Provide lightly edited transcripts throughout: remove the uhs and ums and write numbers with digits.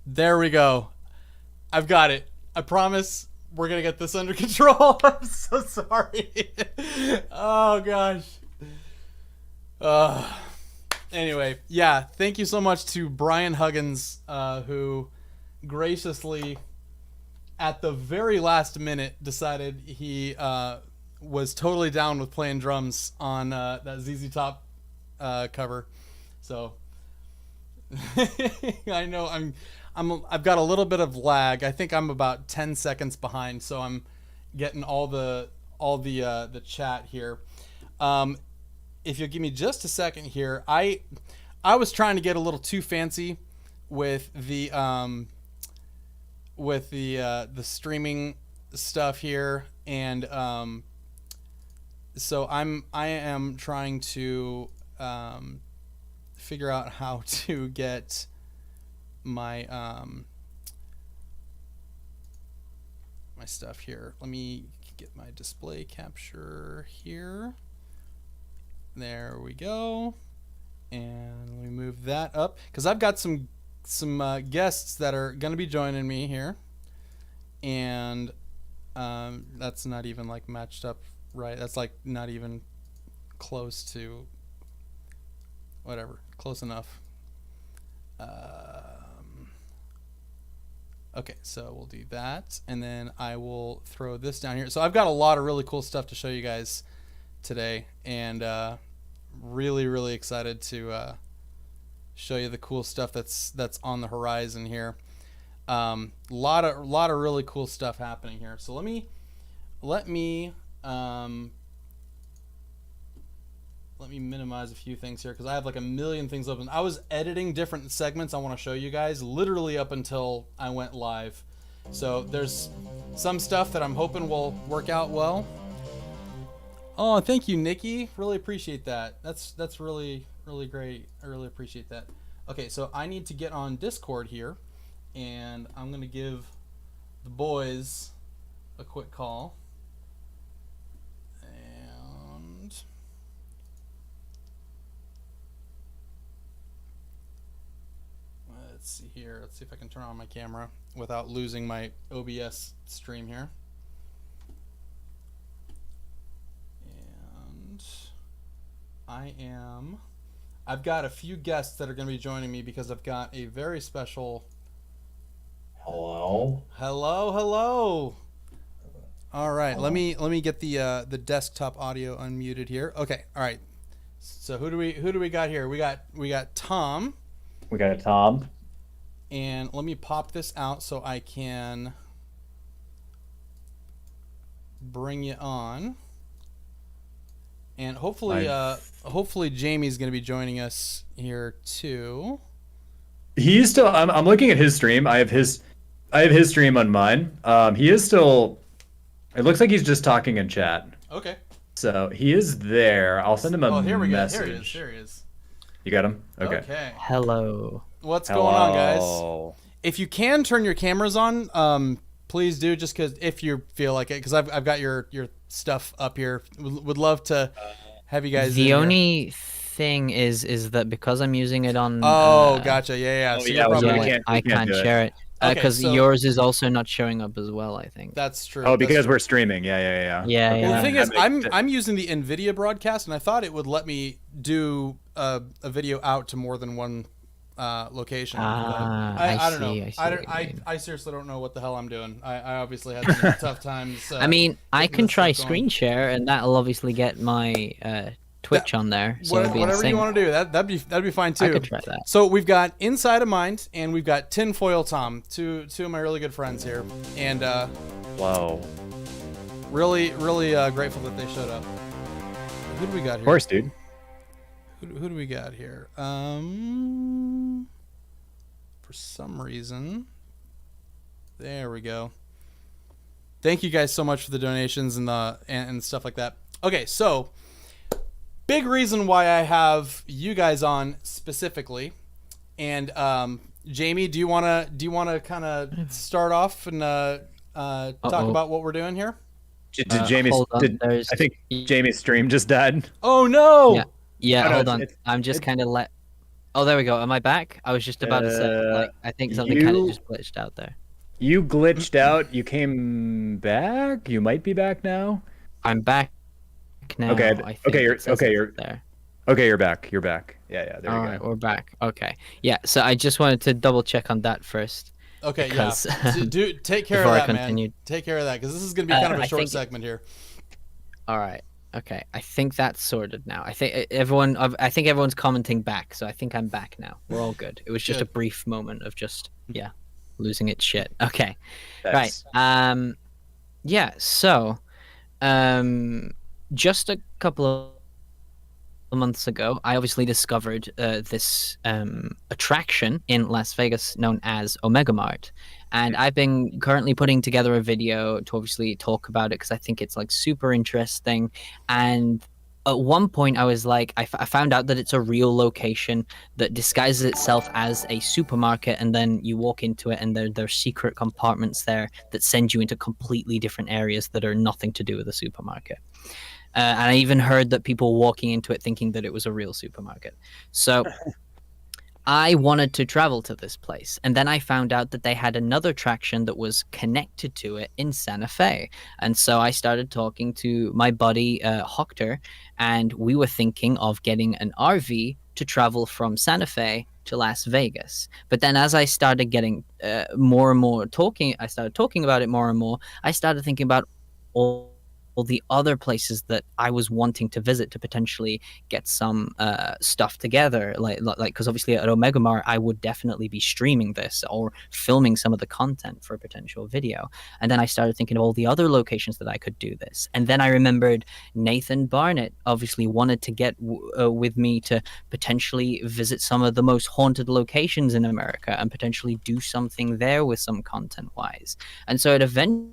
There we go. I've got it. I promise we're gonna get this under control. I'm so sorry. Oh gosh. Uh, anyway, yeah. Thank you so much to Brian Huggins, who graciously, at the very last minute, decided he was totally down with playing drums on that ZZ Top cover. So I know I've got a little bit of lag. I think I'm about 10 seconds behind, so I'm getting all the chat here. If you'll give me just a second here, I was trying to get a little too fancy with the streaming stuff here, and so I am trying to figure out how to get my my stuff here. Let me get my display capture here. There we go. And let me move that up because I've got some guests that are going to be joining me here, and that's not even like matched up right. That's like not even close to whatever. Close enough. Okay, so we'll do that, and then I will throw this down here. So I've got a lot of really cool stuff to show you guys today, and really excited to show you the cool stuff that's on the horizon here. Lot of really cool stuff happening here. So let me minimize a few things here because I have like a million things open. I was editing different segments I want to show you guys literally up until I went live. So there's some stuff that I'm hoping will work out well. Oh, thank you, Nikki. Really appreciate that. That's really great. I really appreciate that. Okay, so I need to get on Discord here, and I'm going to give the boys a quick call. And let's see here. Let's see if I can turn on my camera without losing my OBS stream here. And I've got a few guests that are going to be joining me because I've got a very special. Hello. All right, let me get the desktop audio unmuted here. Okay, all right. So who do we got here? We got Tom. We got Tom. And let me pop this out so I can bring you on. And hopefully Jamie's going to be joining us here too. He's still. I'm looking at his stream. I have his stream on mine. He is still. It looks like he's just talking in chat. Okay. So he is there. I'll send him a here we message. go. Here he is. You got him? Okay. Hello. What's going on, guys? If you can turn your cameras on, please do. Just because if you feel like it, because I've got your stuff up here. Would love to have you guys. The only thing is that because I'm using it on. Oh, gotcha. Yeah. Oh, So yeah, I can't share it. Because so yours is also not showing up as well, I think. That's true. Oh, because we're streaming. Yeah. Yeah. The thing is, I'm using the NVIDIA broadcast, and I thought it would let me do a video out to more than one location. I don't know. I seriously don't know what the hell I'm doing. I obviously had some tough times. I mean, I can try screen share, and that'll obviously get my Twitch on there. So whatever you want to do, that'd be fine too. I could try that. So we've got Inside of Mind, and we've got Tinfoil Tom, two of my really good friends here, and Whoa. really grateful that they showed up. Who do we got here? Of course, dude. Who do we got here? For some reason, there we go. Thank you guys so much for the donations and stuff like that. Okay, so big reason why I have you guys on specifically, and Jamie, do you wanna kind of start off and talk about what we're doing here? Did Jamie's? I think Jamie's stream just died. Oh no! Yeah, Oh, no, hold on. I'm just kind of Oh, there we go. Am I back? I was just about to say, Uh, like, I think something kind of you just glitched out there. you glitched out. You came back. You might be back now. I'm back Okay. now. I think it says it's You're there. okay. You're back. You're back. Yeah. There All you right, go. we're back. Okay. Yeah, so I just wanted to double check on that first Okay, because yeah. Take care of before I that, man. continued. Take care of that because this is gonna be kind of a I short think segment here. all right. Okay. I think that's sorted now. I think everyone's commenting back, so I think I'm back now. We're all good. It was just a Good. brief moment of just losing its shit. Okay. Right. Nice. Yeah, so just a couple of months ago, I obviously discovered this attraction in Las Vegas known as Omega Mart. And I've been currently putting together a video to obviously talk about it because I think it's like super interesting. And at one point, I was like, I found out that it's a real location that disguises itself as a supermarket. And then you walk into it, and there's secret compartments there that send you into completely different areas that are nothing to do with the supermarket. And I even heard that people walking into it thinking that it was a real supermarket. So I wanted to travel to this place. And then I found out that they had another attraction that was connected to it in Santa Fe. And so I started talking to my buddy, Hoctor, and we were thinking of getting an RV to travel from Santa Fe to Las Vegas. But then as I started getting more and more talking, I started talking about it more and more. I started thinking about all the other places that I was wanting to visit to potentially get some stuff together, like because obviously at Omega Mart I would definitely be streaming this or filming some of the content for a potential video. And then I started thinking of all the other locations that I could do this. And then I remembered Nathan Barnett obviously wanted to get with me to potentially visit some of the most haunted locations in America and potentially do something there with some content wise. And so it eventually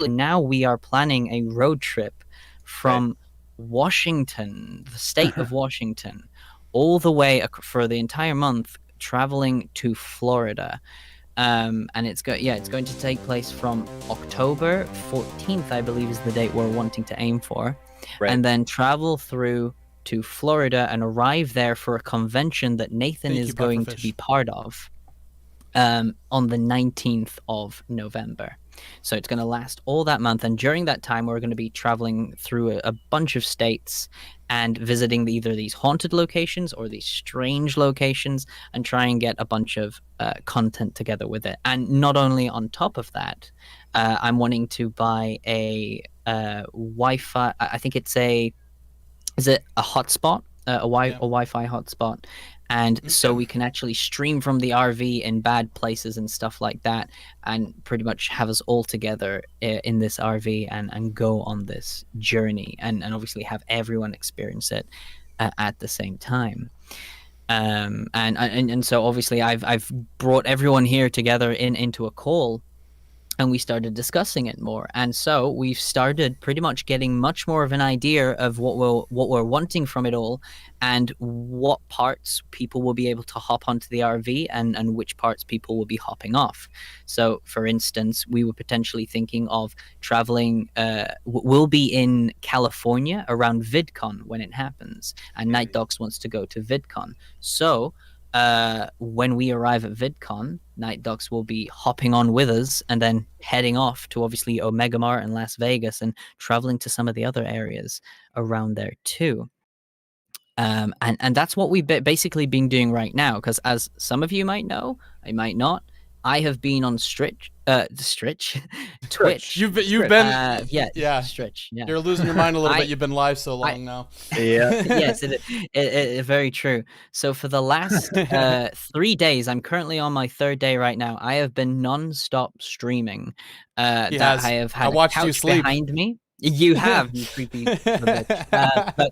now we are planning a road trip from Washington, the state of Washington, all the way for the entire month, traveling to Florida. And it's going to take place from October 14th, I believe, is the date we're wanting to aim for, and then travel through to Florida and arrive there for a convention that Nathan is going to be part of on the 19th of November. So it's going to last all that month. And during that time, we're going to be traveling through a bunch of states and visiting either these haunted locations or these strange locations and try and get a bunch of content together with it. And not only on top of that, I'm wanting to buy a Wi-Fi. I think is it a hotspot? A Wi-Fi hotspot, and so we can actually stream from the RV in bad places and stuff like that, and pretty much have us all together in this RV and go on this journey, and obviously have everyone experience it at the same time. And so obviously I've brought everyone here together into a call. And we started discussing it more, and so we've started pretty much getting much more of an idea of what we're wanting from it all, and what parts people will be able to hop onto the RV, and which parts people will be hopping off. So, for instance, we were potentially thinking of traveling. We'll be in California around VidCon when it happens, and NightDocs wants to go to VidCon. So when we arrive at VidCon, NightDocs will be hopping on with us and then heading off to obviously Omega Mart and Las Vegas and traveling to some of the other areas around there too. And that's what we've basically been doing right now, because as some of you might know, I might not, I have been on Twitch. You've been Stretch. Yeah. You're losing your mind a little bit. You've been live so long now. Yeah. Yes, it very true. So for the last 3 days, I'm currently on my third day right now. I have been non-stop streaming. I have had a couch behind me. You have, you creepy bitch.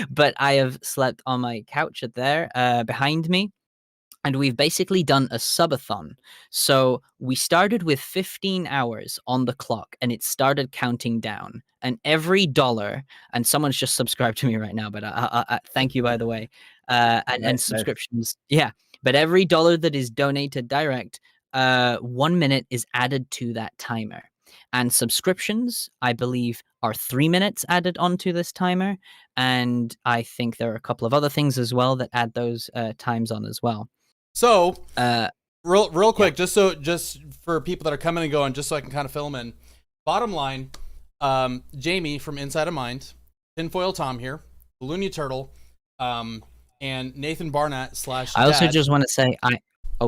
But I have slept on my couch there behind me. And we've basically done a subathon. So we started with 15 hours on the clock, and it started counting down. And every dollar, and someone's just subscribed to me right now, but thank you, by the way. And subscriptions. Yeah. But every dollar that is donated direct, 1 minute is added to that timer. And subscriptions, I believe, are 3 minutes added onto this timer. And I think there are a couple of other things as well that add those times on as well. So, Uh, real quick, just for people that are coming and going, just so I can kind of fill them in. Bottom line, Jamie from Inside of Mind, Tinfoil Tom here, Looney Turtle, and Nathan Barnett / I also Dad. just want to say,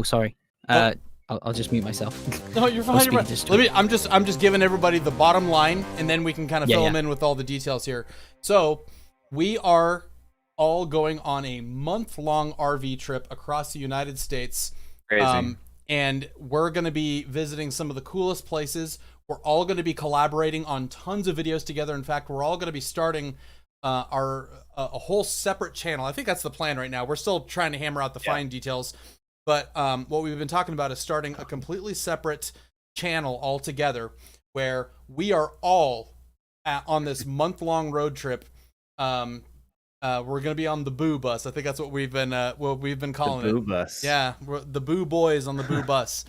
sorry. I'll just mute myself. No, you're fine. You're fine. I'm just giving everybody the bottom line, and then we can kind of fill them in with all the details here. So, we are all going on a month-long RV trip across the United States. Crazy. And we're going to be visiting some of the coolest places. We're all going to be collaborating on tons of videos together. In fact, we're all going to be starting a whole separate channel. I think that's the plan right now. We're still trying to hammer out the fine details. But what we've been talking about is starting a completely separate channel altogether where we are all on this month-long road trip. We're going to be on the Boo Bus. I think that's what we've been calling it. The Boo Bus. Yeah, the BooBoys on the Boo Bus.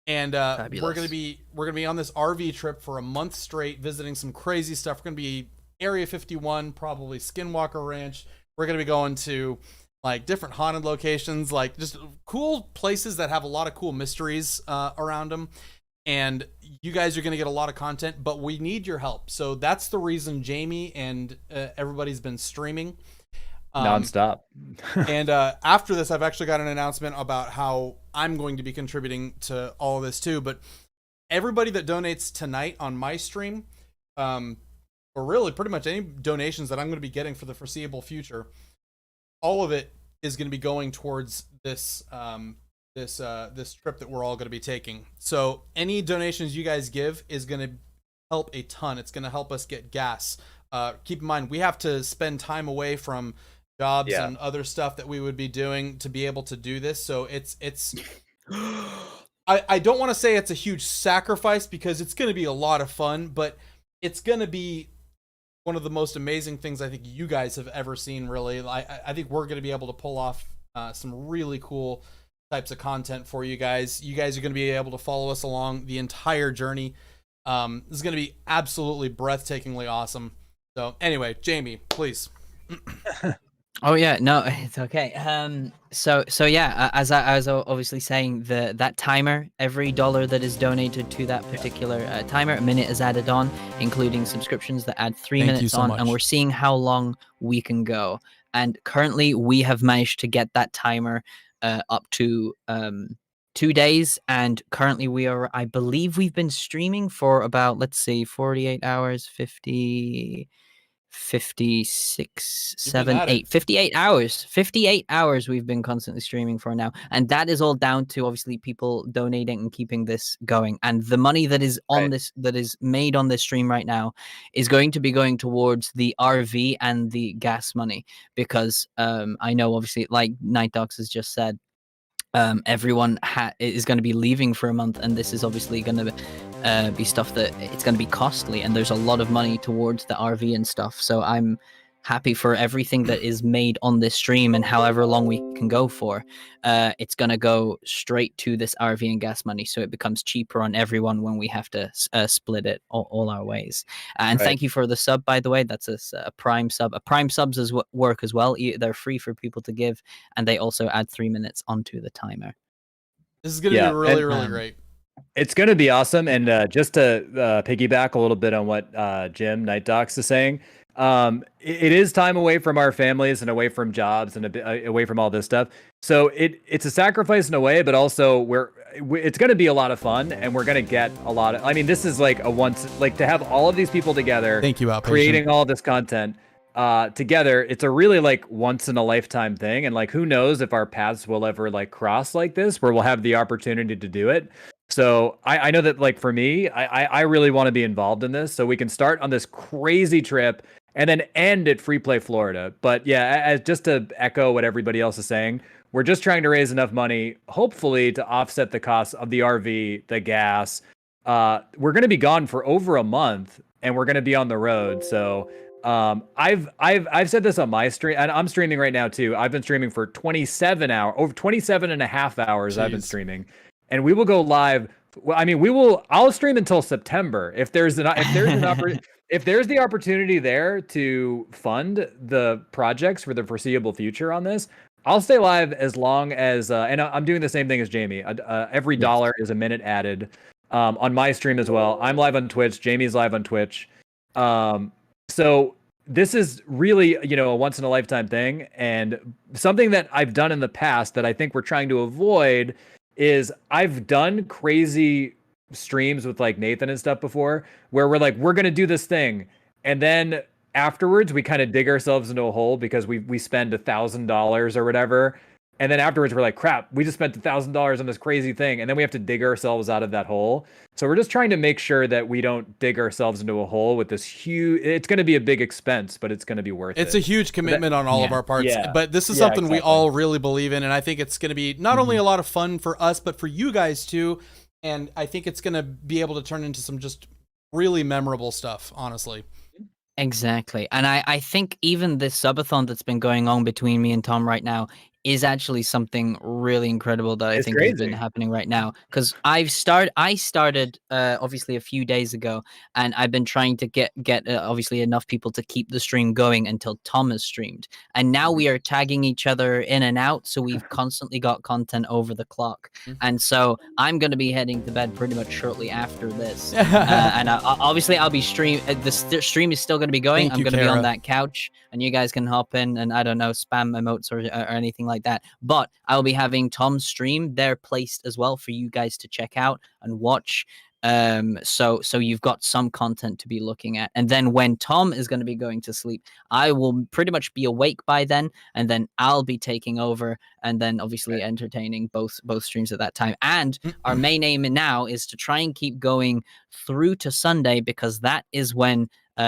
And we're gonna be on this RV trip for a month straight, visiting some crazy stuff. We're gonna be Area 51, probably Skinwalker Ranch. We're gonna be going to like different haunted locations, like just cool places that have a lot of cool mysteries around them. And you guys are gonna get a lot of content, but we need your help. So that's the reason Jamie and everybody's been streaming nonstop. And after this, I've actually got an announcement about how I'm going to be contributing to all of this too. But everybody that donates tonight on my stream, or really pretty much any donations that I'm going to be getting for the foreseeable future, all of it is going to be going towards this this trip that we're all going to be taking. So any donations you guys give is going to help a ton. It's going to help us get gas. Keep in mind, we have to spend time away from jobs and other stuff that we would be doing to be able to do this. So it's I don't want to say it's a huge sacrifice because it's going to be a lot of fun, but it's going to be one of the most amazing things I think you guys have ever seen, really. I think we're going to be able to pull off some really cool types of content for you guys. You guys are going to be able to follow us along the entire journey. This is going to be absolutely breathtakingly awesome. So anyway, Jamie, please. Oh yeah, no, it's okay. So yeah, as I was obviously saying, that timer, every dollar that is donated to that particular timer, a minute is added on, including subscriptions that add 3 minutes on, and we're seeing how long we can go. And currently, we have managed to get that timer up to 2 days, and currently we are, I believe, we've been streaming for about, let's see, 48 hours, 56, 7, 8, 58 hours. 58 hours we've been constantly streaming for now. And that is all down to obviously people donating and keeping this going. And the money that is on this, that is made on this stream right now, is going to be going towards the RV and the gas money. Because I know obviously, like NightDocs has just said, everyone is going to be leaving for a month, and this is obviously going to be stuff that it's going to be costly, and there's a lot of money towards the RV and stuff. So I'm happy for everything that is made on this stream, and however long we can go for, it's going to go straight to this RV and gas money, so it becomes cheaper on everyone when we have to split it all our ways. And thank you for the sub, by the way. That's a prime sub. A prime subs work as well. They're free for people to give, and they also add 3 minutes onto the timer. This is going to be really great. It's going to be awesome. And just to piggyback a little bit on what Jim NightDocs is saying, it is time away from our families and away from jobs and away from all this stuff. So it's a sacrifice in a way, but also it's going to be a lot of fun, and we're going to get a lot of, I mean, this is like to have all of these people together, thank you, Outpatient, creating all this content together. It's a really like once in a lifetime thing. And like, who knows if our paths will ever like cross like this, where we'll have the opportunity to do it. So I know that like for me, I really want to be involved in this, so we can start on this crazy trip and then end at Free Play Florida. But yeah, just to echo what everybody else is saying, we're just trying to raise enough money, hopefully, to offset the costs of the RV, the gas. We're going to be gone for over a month, and we're going to be on the road. So I've said this on my stream, and I'm streaming right now too. I've been streaming for 27 hours, over 27 and a half hours. Jeez. I've been streaming. And we will go live Well, I mean, I'll stream until September. If there's if there's the opportunity there to fund the projects for the foreseeable future on this, I'll stay live as long as, and I'm doing the same thing as Jamie. Every dollar is a minute added on my stream as well. I'm live on Twitch. Jamie's live on Twitch. So this is really, a once in a lifetime thing, and something that I've done in the past that I think we're trying to avoid is I've done crazy streams with like Nathan and stuff before where we're like, we're going to do this thing. And then afterwards we kind of dig ourselves into a hole because we spend $1,000 or whatever. And then afterwards we're like, crap, we just spent $1,000 on this crazy thing. And then we have to dig ourselves out of that hole. So we're just trying to make sure that we don't dig ourselves into a hole with this huge, it's going to be a big expense, but it's going to be worth it. It's a huge commitment on all of our parts, but this is something we all really believe in. And I think it's going to be not only a lot of fun for us, but for you guys too. And I think it's going to be able to turn into some just really memorable stuff, honestly. Exactly. And I think even this subathon that's been going on between me and Tom right now is actually something really incredible that I think has been happening right now. Because I started obviously a few days ago, and I've been trying to get obviously enough people to keep the stream going until Tom has streamed. And now we are tagging each other in and out, so we've constantly got content over the clock. And so I'm going to be heading to bed pretty much shortly after this. And obviously I'll be the stream is still going to be going. I'm going to be on that couch, and you guys can hop in and, I don't know, spam emotes or anything like that. But I'll be having Tom's stream there placed as well for you guys to check out and watch. So you've got some content to be looking at. And then when Tom is going to be going to sleep, I will pretty much be awake by then, and then I'll be taking over and then obviously entertaining both streams at that time. And our main aim now is to try and keep going through to Sunday, because that is when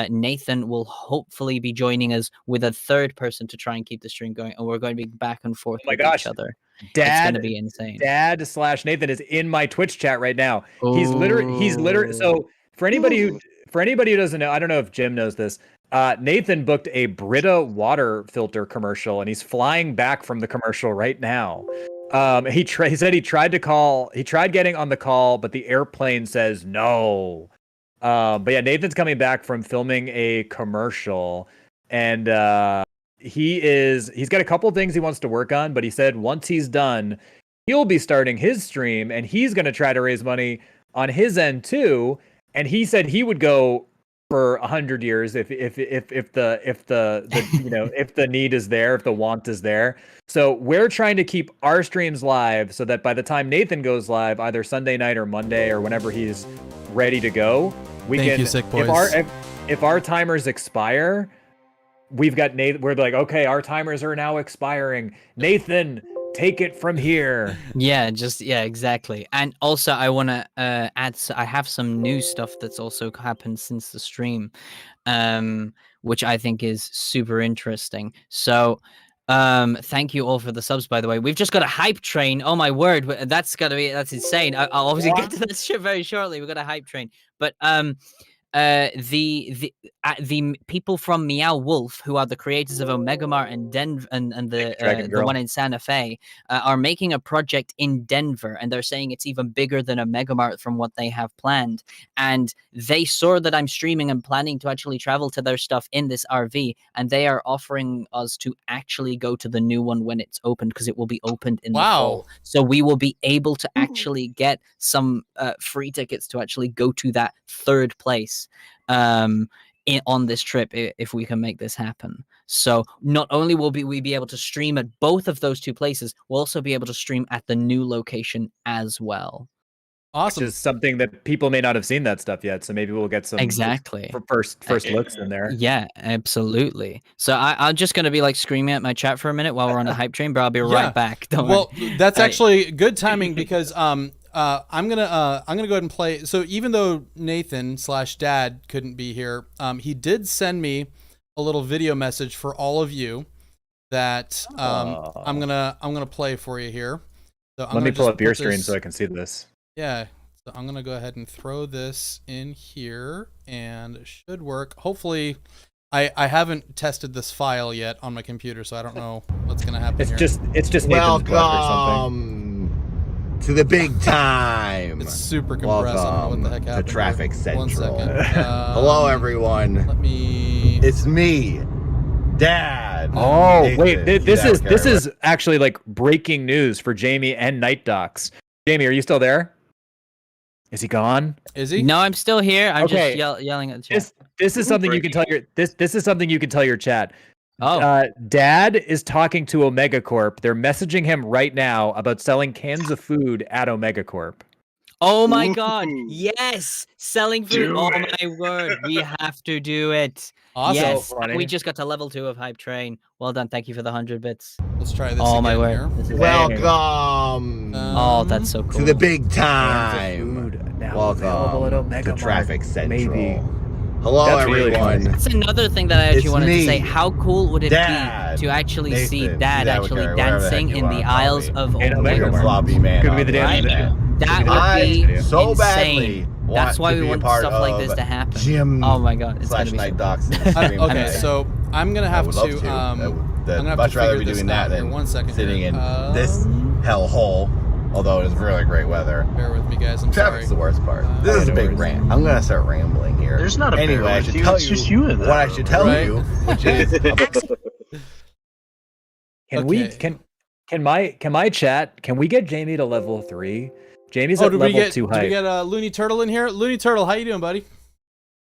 Nathan will hopefully be joining us with a third person to try and keep the stream going, and we're going to be back and forth with each other. It's going to be insane. Dad/Nathan is in my Twitch chat right now. He's literally. So for anybody who doesn't know, I don't know if Jim knows this. Nathan booked a Brita water filter commercial, and he's flying back from the commercial right now. He said he tried getting on the call, but the airplane says no. But yeah, Nathan's coming back from filming a commercial, and he's got a couple things he wants to work on, but he said once he's done, he'll be starting his stream, and he's going to try to raise money on his end too. And he said he would go for 100 years if the if the need is there, if the want is there. So we're trying to keep our streams live so that by the time Nathan goes live, either Sunday night or Monday or whenever he's ready to go, if our timers expire, we've got Nathan. We're like, okay, our timers are now expiring. Nathan, take it from here. Yeah, exactly. And also, I want to add. I have some new stuff that's also happened since the stream, which I think is super interesting. So, thank you all for the subs, by the way. We've just got a hype train. Oh my word, that's insane. I'll obviously get to that shit very shortly. We've got a hype train, but the people from Meow Wolf, who are the creators of Omega Mart and Denver and the one in Santa Fe, are making a project in Denver, and they're saying it's even bigger than Omega Mart from what they have planned. And they saw that I'm streaming and planning to actually travel to their stuff in this RV, and they are offering us to actually go to the new one when it's opened, because it will be opened in the fall. So we will be able to actually get some free tickets to actually go to that third place on this trip if we can make this happen. So not only will we be able to stream at both of those two places, we'll also be able to stream at the new location as well. Awesome. Which is something that people may not have seen that stuff yet, so maybe we'll get some first looks in there. Yeah, absolutely. So I'm just gonna be like screaming at my chat for a minute while we're on a hype train, but I'll be right back. Don't worry. That's actually good timing, because I'm gonna go ahead and play. So even though Nathan/Dad couldn't be here, he did send me a little video message for all of you that I'm gonna play for you here. So let me pull up your screen so I can see this. Yeah, so I'm gonna go ahead and throw this in here, and it should work. Hopefully, I haven't tested this file yet on my computer, so I don't know what's gonna happen. It's just Nathan's book or something. to the big time. It's super compressed. I don't know what the heck Welcome happened to Traffic here. Central. 1 second. Hello, everyone. Let me. It's me, Dad. Oh, Nathan. wait, this Dad is this Carey. is actually like breaking news for Jamie and NightDocs. Jamie, are you still there? Is he gone? Is he? No, I'm still here. I'm Okay. just yelling at the chat. This is something you can tell your this is something you can tell your chat. Oh. Dad is talking to Omega Corp. They're messaging him right now about selling cans of food at Omega Corp. Oh my god. Yes. Selling food. Do Oh it. my word. We have to do it. Awesome. Yes. So funny. We just got to level 2 of Hype Train. Well done. Thank you for the 100 bits. Let's try this Oh again my word. here. This is Welcome Oh, that's so cool. to the big Cans of time. food now available at Welcome Omega to Traffic Mart. Central. Maybe. Hello, That's really everyone. funny. That's another thing that I actually It's wanted to say. me, How cool would it Dad, be to actually see Nathan, Dad Dad actually Carey, whatever the heck dancing you in wanna the call aisles me. of In Omega Omega Like a Mart. floppy man. Could be on the the damn internet. That I would be so insane. badly want That's why to we be a want part stuff like this of to happen. Jim Oh my god, it's slash gonna be so cool. NightDocs. Okay, so I'm gonna I have would love to. to. I'm gonna have much to rather figure be this doing out that here. than 1 second sitting here. in this hellhole. Although it is really great weather. Bear with me, guys. I'm Traffic's sorry. the worst part. This is a big rant. I'm gonna start rambling here. There's not a bear anyway. I with should you, tell it's you just you in that what I room, should tell right? you, which is Can my chat, can we get Jamie to level 3? Jamie's Oh, at did we level get 2 did we hype. get Looney Turtle in here? Looney Turtle, how you doing, buddy?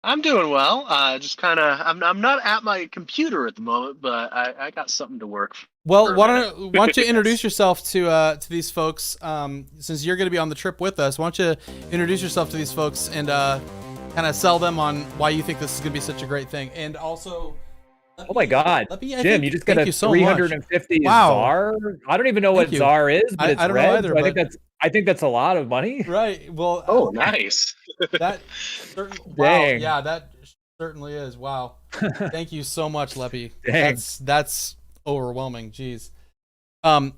I'm doing well. Just kind of, I'm not at my computer at the moment, but I got something to work. Well, For a why don't you introduce yourself to these folks? Since you're going to be on the trip with us, why don't you introduce yourself to these folks and kind of sell them on why you think this is going to be such a great thing, and also. Oh my god, Jim, you just got a 350 ZAR? I don't even know what ZAR is, but it's I don't red, know either, so I think that's a lot of money. Right. Well. Oh, nice. Wow. Dang. Yeah, that certainly is. Wow. Thank you so much, Leppy. Dang. That's overwhelming. Jeez.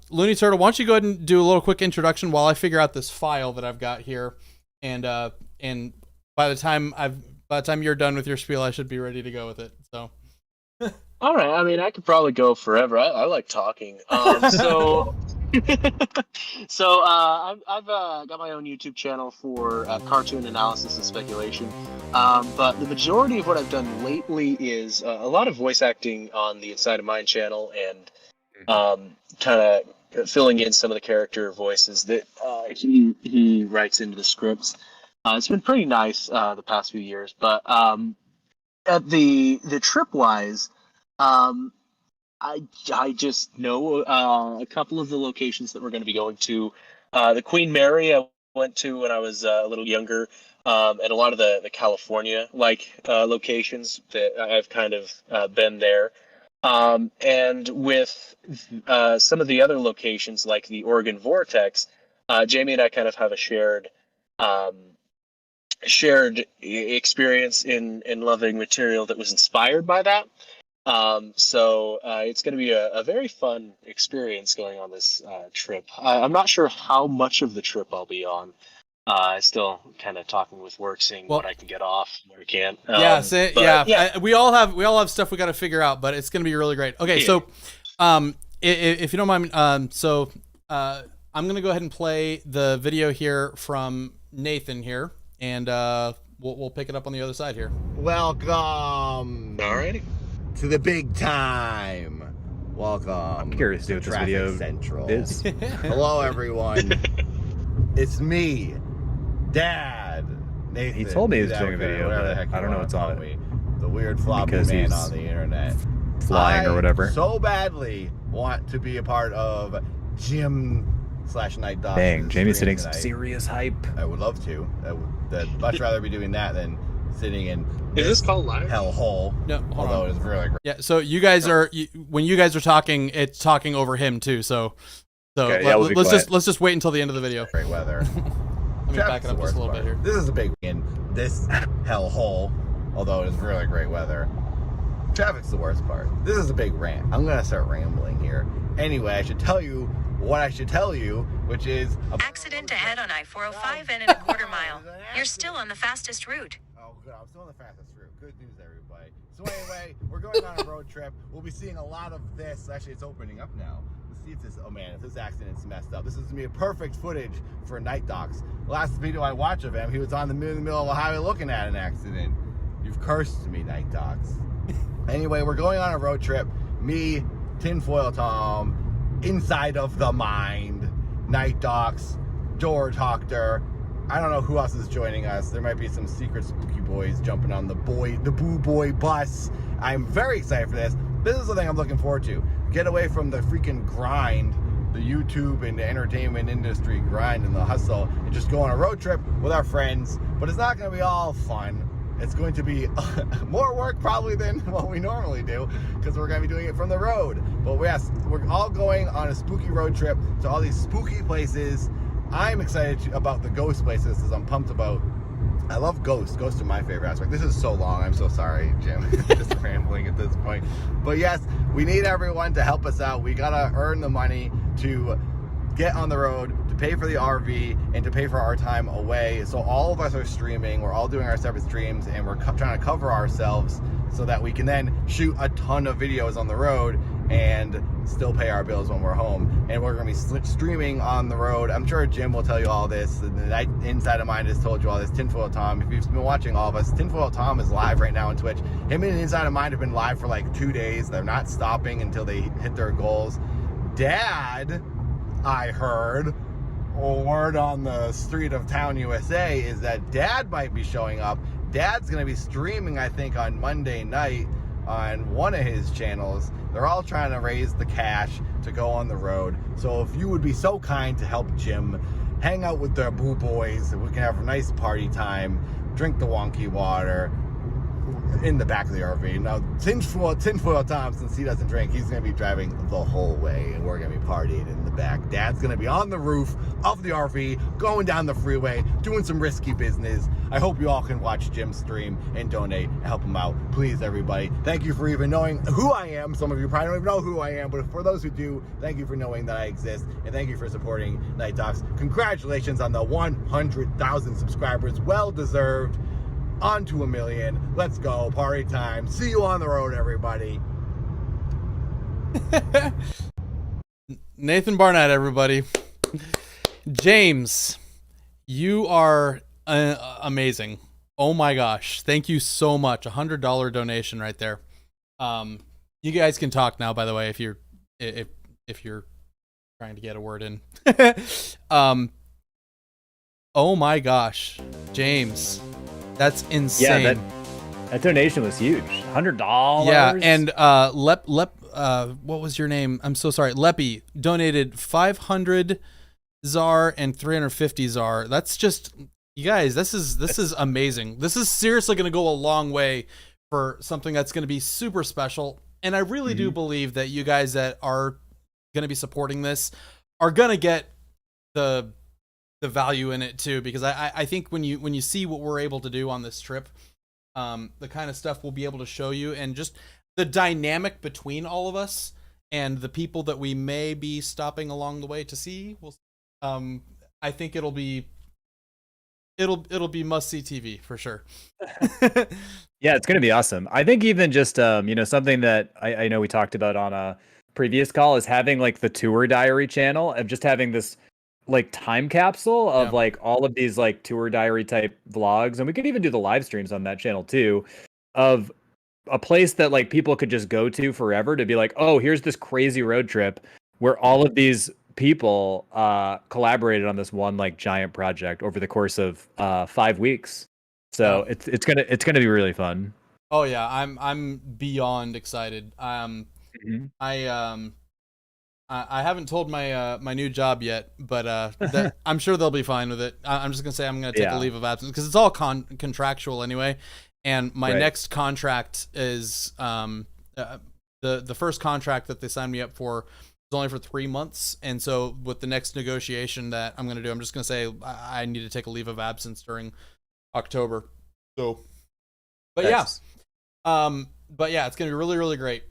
Looney Turtle, why don't you go ahead and do a little quick introduction while I figure out this file that I've got here, and by the time you're done with your spiel, I should be ready to go with it. So. All right. I mean, I could probably go forever. I like talking. So I've got my own YouTube channel for cartoon analysis and speculation. But the majority of what I've done lately is a lot of voice acting on the Inside of Mind channel and kind of filling in some of the character voices that he writes into the scripts. It's been pretty nice the past few years, but at the trip-wise, I just know a couple of the locations that we're going to be going to. The Queen Mary I went to when I was a little younger, and a lot of the California locations that I've kind of been there. And with some of the other locations like the Oregon Vortex, Jamie and I kind of have a shared experience in loving material that was inspired by that. So it's going to be a very fun experience going on this trip. I'm not sure how much of the trip I'll be on. Still kind of talking with work, seeing what I can get off, where I can't. We all have stuff we got to figure out, but it's going to be really great. Okay, so if you don't mind, I'm going to go ahead and play the video here from Nathan here, and we'll pick it up on the other side here. welcome Alrighty. to the big time. Welcome. I'm curious to to see what this video Central. is. Hello, everyone. It's me, Dad. Nathan. He told me he was Dad doing a Carey, video, whatever the but heck you I don't know wanna what's on call it. me. The weird floppy Because man he's on the internet. Flying or whatever. So badly want to be a part of Jim slash NightDocs. Dang, Jamie's hitting some tonight. serious hype. I would love to. I'd much rather be doing that than sitting in Is this called live? hellhole. No, hold although on. it's really great. Yeah, so you guys are when you guys are talking, it's talking over him too. So Okay, yeah, we'll be quiet. let's just wait until the end of the video. Great weather. Let me back Traffic's it up the just a worst little part. bit here. This is a big in this hellhole, although it's really great weather. Traffic's the worst part. This is a big rant. I'm gonna start rambling here. Anyway, I should tell you what I should tell you, which is Accident ahead on I-405 and a quarter mile. You're still on the fastest route. Oh, good. I'm still on the fastest route. Good news, everybody. So So anyway, we're going on a road trip. We'll be seeing a lot of this. Actually, it's opening up now. Let's see if this, oh man, if this accident's messed up. This is gonna be a perfect footage for NightDocs. Last video I watched of him, he was in the middle of a highway looking at an accident. You've cursed me, NightDocs. Anyway, we're going on a road trip. Me, Tinfoil Tom, Inside of the Mind, NightDocs, George Hoctor. I don't know who else is joining us. There might be some secret spooky boys jumping on the BooBoy bus. I'm very excited for this. This is the thing I'm looking forward to. Get away from the freaking grind, the YouTube and the entertainment industry grind and the hustle, and just go on a road trip with our friends. But it's not going to be all fun. It's going to be more work probably than what we normally do, because we're going to be doing it from the road. But yes, we're all going on a spooky road trip to all these spooky places. I'm excited about the ghost places, as I'm pumped about. I love ghosts. Ghosts are my favorite aspect. This is so long. I'm so sorry, Jim. Just rambling at this point. But yes, we need everyone to help us out. We got to earn the money to get on the road, to pay for the RV, and to pay for our time away. So all of us are streaming. We're all doing our separate streams, and we're trying to cover ourselves so that we can then shoot a ton of videos on the road and still pay our bills when we're home. And we're going to be streaming on the road. I'm sure Jim will tell you all this. The Night Inside of Mind has told you all this. Tinfoil Tom, if you've been watching all of us, Tinfoil Tom is live right now on Twitch. Him and Inside of Mind have been live for like 2 days. They're not stopping until they hit their goals. Dad, I heard, or word on the street of Town USA, is that Dad might be showing up. Dad's going to be streaming, I think, on Monday night on one of his channels. They're all trying to raise the cash to go on the road. So if you would be so kind to help Jim hang out with the BooBoys, we can have a nice party time, drink the wonky water in the back of the RV. Now, Tinfoil Tom, since he doesn't drink, he's going to be driving the whole way, and we're going to be partying in the back. Dad's going to be on the roof of the RV, going down the freeway, doing some risky business. I hope you all can watch Jim stream and donate and help him out. Please, everybody. Thank you for even knowing who I am. Some of you probably don't even know who I am, but for those who do, thank you for knowing that I exist, and thank you for supporting NightDocs. Congratulations on the 100,000 subscribers. Well deserved. On to 1 million. Let's go. Party time. See you on the road, everybody. Nathan Barnett, everybody. James, you are amazing. Oh my gosh. Thank you so much. $100 donation right there. You guys can talk now, by the way, if you're trying to get a word in. Oh my gosh. James. That's insane. Yeah, that donation was huge. $100. Yeah, and what was your name? I'm so sorry. Leppy donated 500 ZAR and 350 ZAR. That's just, you guys, this is amazing. This is seriously going to go a long way for something that's going to be super special. And I really do believe that you guys that are going to be supporting this are going to get the value in it too, because I think when you see what we're able to do on this trip, the kind of stuff we'll be able to show you, and just the dynamic between all of us and the people that we may be stopping along the way to see, I think it'll be must see TV for sure. Yeah, it's gonna be awesome. I think even just something that I know we talked about on a previous call is having like the tour diary channel, of just having this like time capsule of like all of these like tour diary type vlogs, and we could even do the live streams on that channel too, of a place that like people could just go to forever to be like, oh, here's this crazy road trip where all of these people collaborated on this one like giant project over the course of 5 weeks. So it's gonna be really fun. Oh yeah, I'm beyond excited. I haven't told my new job yet, but I'm sure they'll be fine with it. I'm just gonna say I'm gonna take a leave of absence, because it's all contractual anyway. And my next contract is the first contract that they signed me up for is only for 3 months, and so with the next negotiation that I'm gonna do, I'm just gonna say I need to take a leave of absence during October. So, but yeah, it's gonna be really, really great.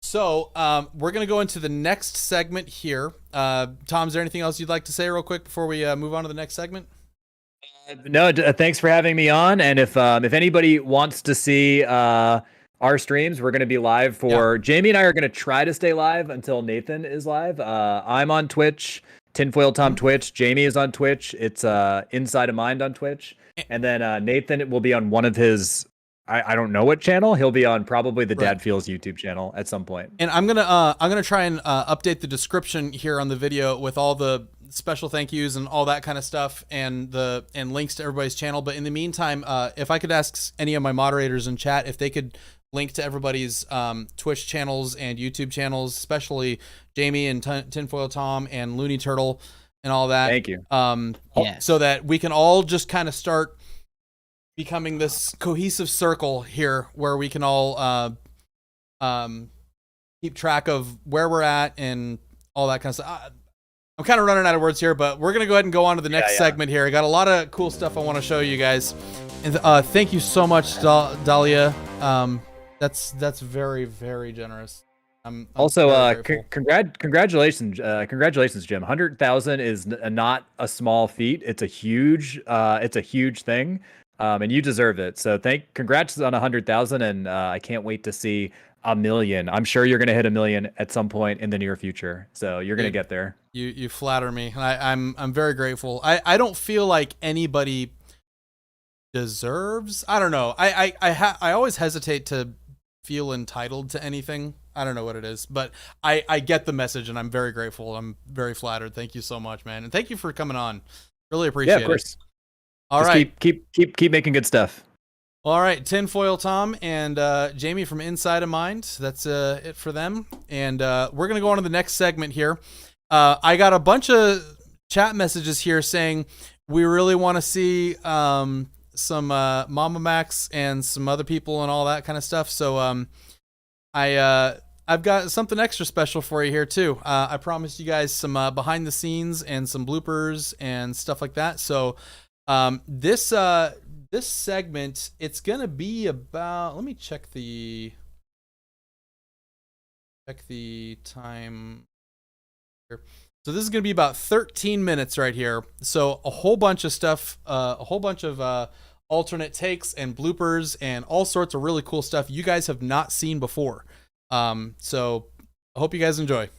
So we're going to go into the next segment here. Tom, is there anything else you'd like to say real quick before we move on to the next segment? No, thanks for having me on. And if anybody wants to see our streams. We're going to be live for Jamie and I are going to try to stay live until Nathan is live. I'm on Twitch, Tinfoil Tom Twitch. Jamie is on Twitch. It's Inside of Mind on Twitch. And then Nathan will be on one of his, I don't know what channel. He'll be on probably the Dad Feels YouTube channel at some point. And I'm gonna try and update the description here on the video with all the special thank yous and all that kind of stuff and links to everybody's channel. But in the meantime, if I could ask any of my moderators in chat if they could link to everybody's Twitch channels and YouTube channels, especially Jamie and Tinfoil Tom and Looney Turtle and all that. Thank you. Yes. So that we can all just kind of start becoming this cohesive circle here where we can all keep track of where we're at and all that kind of stuff. I'm kind of running out of words here, but we're going to go ahead and go on to the next segment here. I got a lot of cool stuff I want to show you guys. And thank you so much, Dahlia. That's very, very generous. I'm also, very grateful. congratulations, Jim. 100,000 is not a small feat. It's a huge thing. And you deserve it. So congrats on 100,000, and I can't wait to see 1 million. I'm sure you're gonna hit 1 million at some point in the near future. So you're gonna get there. You flatter me. I'm very grateful. I don't feel like anybody deserves. I don't know. I always hesitate to feel entitled to anything. I don't know what it is, but I get the message, and I'm very grateful. I'm very flattered. Thank you so much, man, and thank you for coming on. Really appreciate it. Yeah, of course. All Just right. Keep making good stuff. All right, Tinfoil Tom and Jamie from Inside of Mind. That's it for them. And we're going to go on to the next segment here. I got a bunch of chat messages here saying we really want to see some Mama Max and some other people and all that kind of stuff. So I've got something extra special for you here too. I promised you guys some behind the scenes and some bloopers and stuff like that. So this segment, it's gonna be about, let me check the time here. So this is gonna be about 13 minutes right here. So a whole bunch of stuff, a whole bunch of alternate takes and bloopers and all sorts of really cool stuff you guys have not seen before. So I hope you guys enjoy.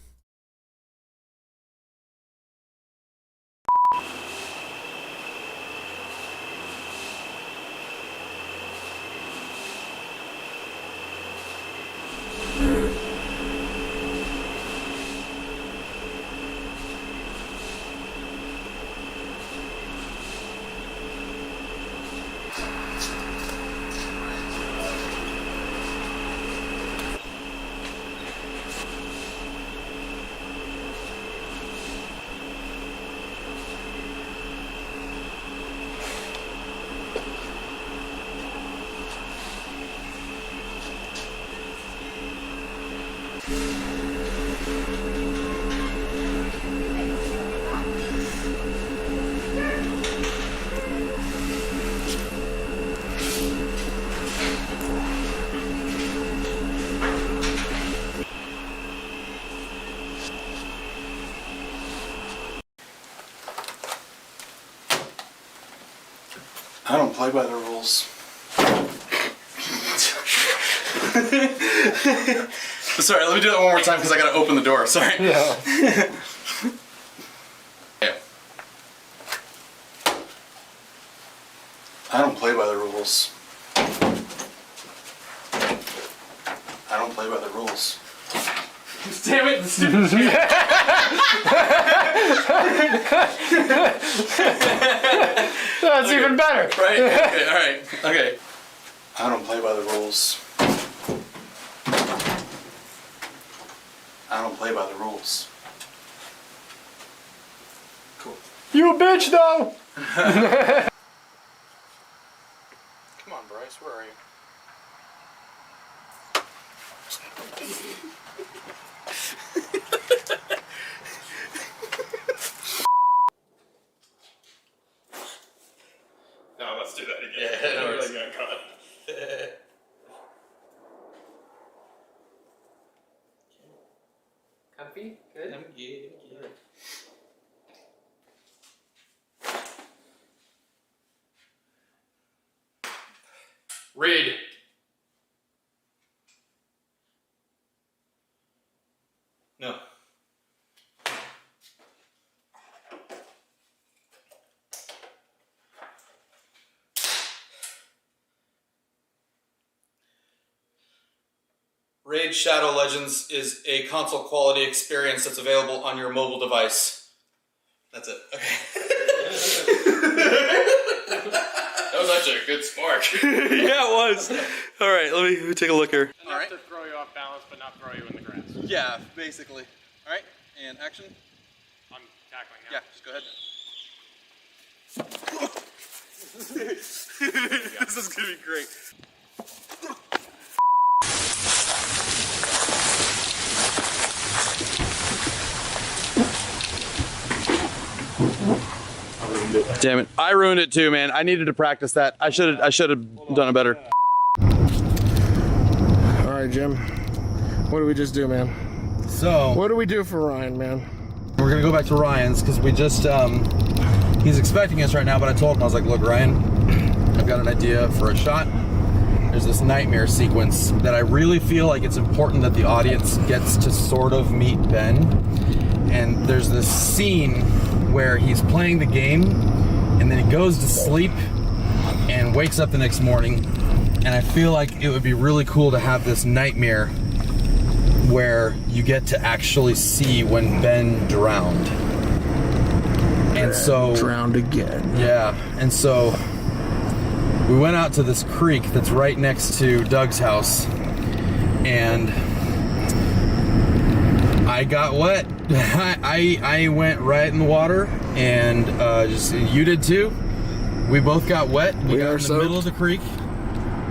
I don't play by the rules. Sorry, let me do that one more time because I gotta open the door. Sorry. Yeah. Yeah. I don't play by the rules. I don't play by the rules. Damn it, the stupid shit. That's okay. Even better. Right? Okay, alright. Okay. I don't play by the rules. I don't play by the rules. Cool. You a bitch, though! Come on, Bryce, where are you? No, let's do that again. Yeah, I'm really gonna cut. Comfy? Good? I'm good. Read. Raid Shadow Legends is a console quality experience that's available on your mobile device. That's it. Okay. That was actually a good spark. Yeah, it was. All right, let me take a look here. Enough to throw you off balance, but not throw you in the grass. Yeah, basically. All right, and action. I'm tackling now. Yeah, just go ahead. This is gonna be great. Damn it! I ruined it too, man. I needed to practice that. I should have done it better. All right, Jim. What do we just do, man? So What do we do for Ryan, man? we're gonna go back to Ryan's because we just he's expecting us right now. But I told him, I was like, look, Ryan, I've got an idea for a shot. There's this nightmare sequence that I really feel like it's important that the audience gets to sort of meet Ben. And there's this scene where he's playing the game and then he goes to sleep and wakes up the next morning. And I feel like it would be really cool to have this nightmare where you get to actually see when Ben drowned. And so Drowned again. yeah, and so we went out to this creek that's right next to Doug's house, and I got wet. I went right in the water, and just you did too. We both got wet. We got in the middle of the creek,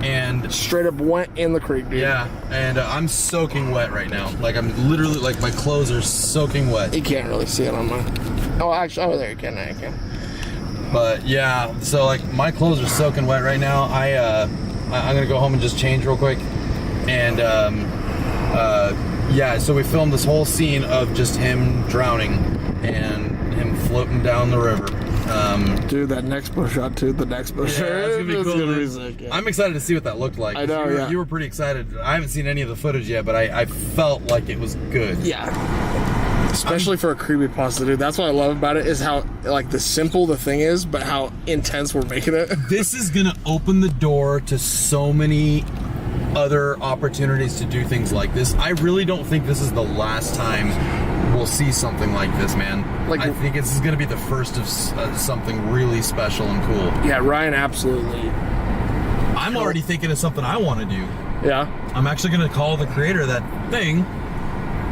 and Straight up went in the creek, dude. yeah, and I'm soaking wet right now. Like I'm literally like my clothes are soaking wet. You can't really see it on my. Oh, actually, oh, there you can. There you can. But yeah, so like my clothes are soaking wet right now. I'm gonna go home and just change real quick, and yeah. So we filmed this whole scene of just him drowning and him floating down the river. Dude, that next bush shot, too. The next bush shot. Yeah, it's gonna be cool. Gonna be Dude. sick, yeah. I'm excited to see what that looked like. I know, you were, yeah. You were pretty excited. I haven't seen any of the footage yet, but I felt like it was good. Yeah. Especially for a creepypasta, dude. That's what I love about it is how like the simple the thing is, but how intense we're making it. This is gonna open the door to so many other opportunities to do things like this. I really don't think this is the last time we'll see something like this, man. Like, I think this is gonna be the first of something really special and cool. Yeah, Ryan absolutely. I'm already thinking of something I want to do. Yeah. I'm actually gonna call the creator of that thing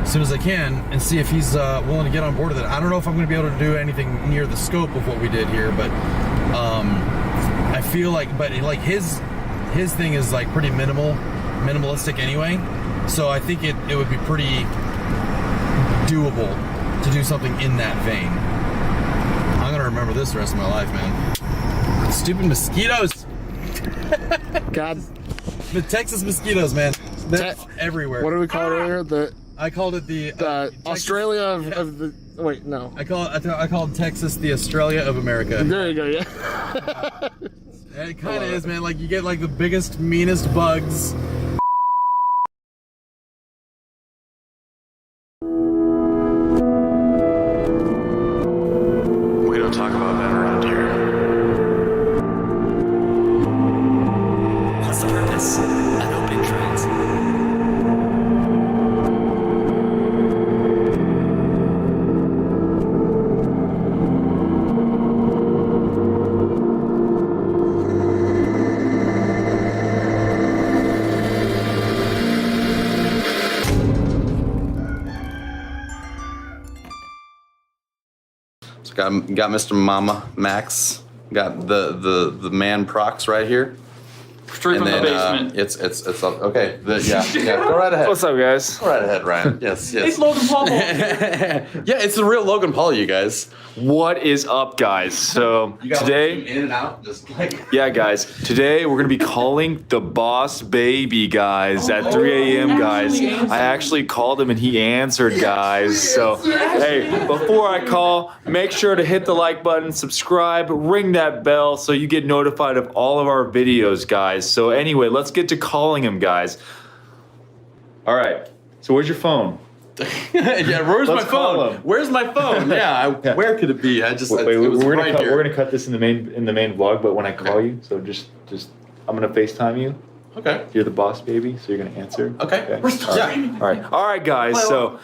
as soon as I can and see if he's willing to get on board with it. I don't know if I'm gonna be able to do anything near the scope of what we did here, but I feel like, but like his thing is like pretty minimalistic anyway, so I think it would be pretty doable to do something in that vein. I'm gonna remember this the rest of my life, man. Stupid mosquitoes. God. The Texas mosquitoes, man. They're everywhere. What do we call it earlier? I called it the Australia of the. Wait, no. I called Texas the Australia of America. There you go. Yeah. It kind of is, man. Like you get like the biggest, meanest bugs. We don't talk about that around here. What's the purpose? An open trans. So got Mr. Mama Max. Got the man Prox right here. Straight from the basement. It's okay. Yeah. Go right ahead. What's up, guys? Go right ahead, Ryan. Yes. It's Logan Paul. Yeah, it's the real Logan Paul, you guys. What is up, guys? So today, in and out, just like. yeah, guys. Today we're gonna be calling the boss baby, guys, at 3 a.m. guys. I actually called him and he answered, guys. So hey, before I call, make sure to hit the like button, subscribe, ring that bell so you get notified of all of our videos, guys. So anyway, let's get to calling him, guys. All right. So where's your phone? Yeah, where's Let's my call phone? him. Where's my phone? Yeah, where could it be? I just Wait, it was we're here. gonna cut this in the main vlog, but when I call you, so just I'm gonna FaceTime you. Okay. You're the boss baby, so you're gonna answer. Okay. All right, guys. So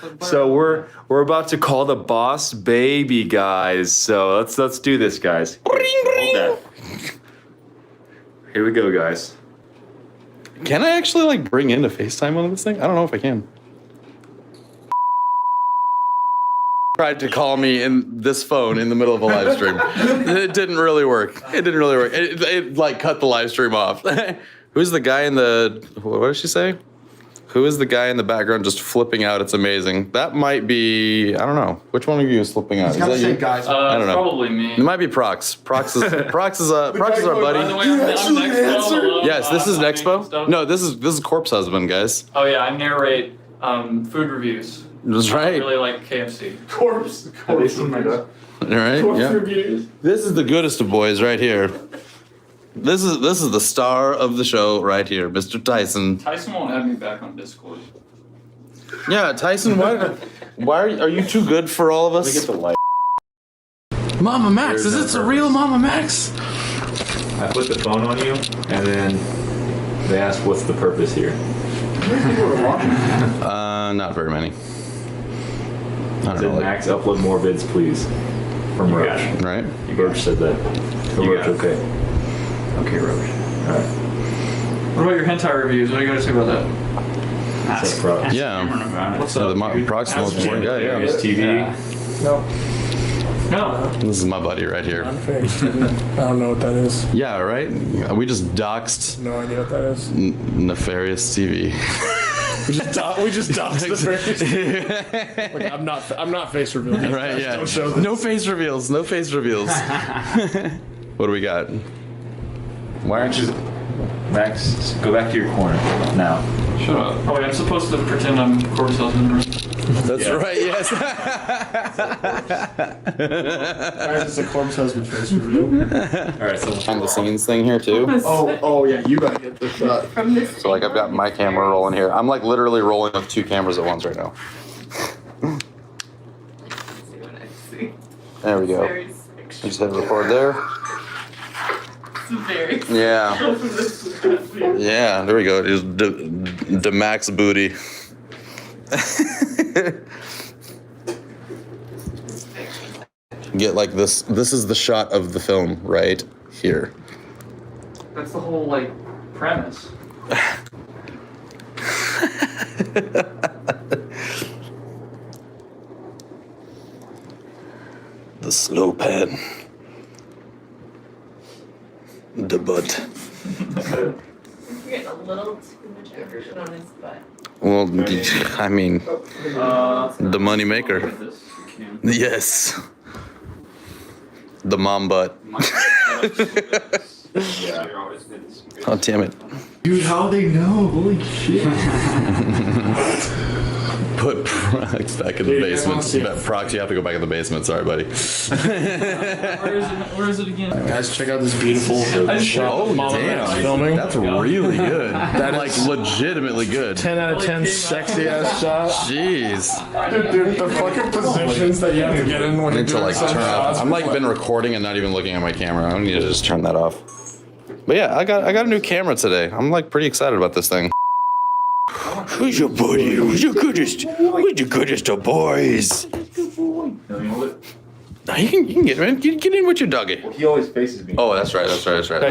we're about to call the boss baby, guys. So let's do this, guys. Hold that. Here we go, guys. Can I actually like bring in a FaceTime on this thing? I don't know if I can. Tried to call me in this phone in the middle of a live stream. It didn't really work. It like cut the live stream off. Who's the guy in the, what did she say? Who is the guy in the background just flipping out? It's amazing. That might be, I don't know. Which one of you is flipping out? Is that you? Guys, I don't know. Probably me. It might be Prox. Prox is our buddy. By the way, I'm Nexpo. Yes, this is Nexpo. No, this is Corpse Husband, guys. Oh yeah, I narrate food reviews. That's I right. really like KFC. Corpse. All right. Yeah. This is the goodest of boys right here. This is the star of the show right here, Mr. Tyson. Tyson won't have me back on Discord. Yeah, Tyson, why are you too good for all of us? Let me get the light. Mama Max, is it surreal, Mama Max? I put the phone on you, and then they asked, "What's the purpose here?" Not very many. I don't Said, know. Max, upload more vids, please. From Roach. Right? Roach said that. Roach, okay. Okay, Roach. All right. What about your hentai reviews? What do you gotta say about that? What's up, Prox? Yeah. What's So up? the Prox is the most important guy. Yeah. TV. No. This is my buddy right here. I don't know what that is. Yeah, right? We just doxed No idea what that is. Nefarious TV. We just doxed the face. Like, I'm not face revealing. Right, yeah. Don't show this. No face reveals. No face reveals. What do we got? Why aren't you, Max? Go back to your corner now. Shut up. Oh wait, I'm supposed to pretend I'm Corpse Husband, right? That's right. Yes. It's a Corpse Husband face reveal. All right. So behind the scenes thing here too. Oh yeah, you gotta get this shot. So like I've got my camera rolling here. I'm like literally rolling with two cameras at once right now. There we go. Just hit record there. Yeah. Yeah, there we go. It's the max booty. Get like this. This is the shot of the film right here. That's the whole like premise. The slow pan. The butt. You're getting a little too much aggression on his butt. Well, I mean, the money maker. Yes. The mom butt. Oh, damn it. Dude, how they know? Holy shit. Put Prox back in the basement. Prox, you have to go back in the basement. Sorry, buddy. Where is it again? Guys, check out this beautiful shot. Oh, Mama Max damn. filming. That's really good. That like legitimately good. 10 out of 10 sexy ass shot. Jeez. Dude, the fucking positions that you have to get in when I you're need to doing like some turn shots. off. I'm like been recording and not even looking at my camera. I need to just turn that off. But yeah, I got a new camera today. I'm like pretty excited about this thing. Who's your buddy? Who's your goodest? Who's your goodest of boys? No, you can get in. Get in with your doggy. He always faces me. Oh, that's right. That's right.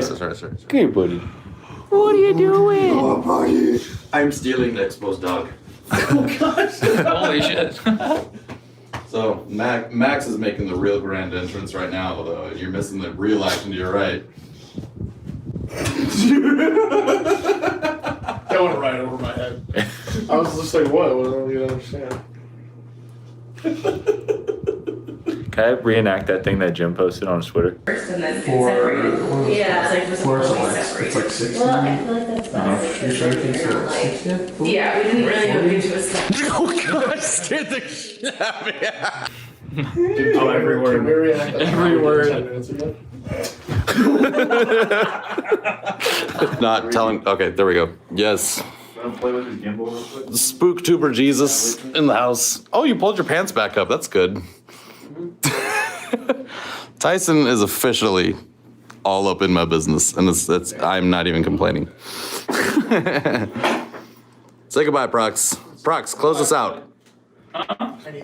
Come here, buddy. What are you doing? Oh, buddy. I'm stealing the exposed dog. Oh gosh! Holy shit! So Max is making the real grand entrance right now, although you're missing the real action to your right. That went right over my head. I was just like, what? What don't you understand? Can I reenact that thing that Jim posted on his Twitter? First and then separated. Yeah, it's like just separated. It's like 60. Well, I feel like that's better. You sure you think so? Yeah, we didn't really look into it. Oh God! Scared the shit out of me. Oh, every word. Every word. Not telling. Okay, there we go. Yes. Play with his gimbal real quick. Spooktuber Jesus in the house. Oh, you pulled your pants back up. That's good. Tyson is officially all up in my business, and it's I'm not even complaining. Say goodbye, Prox. Prox, close us out.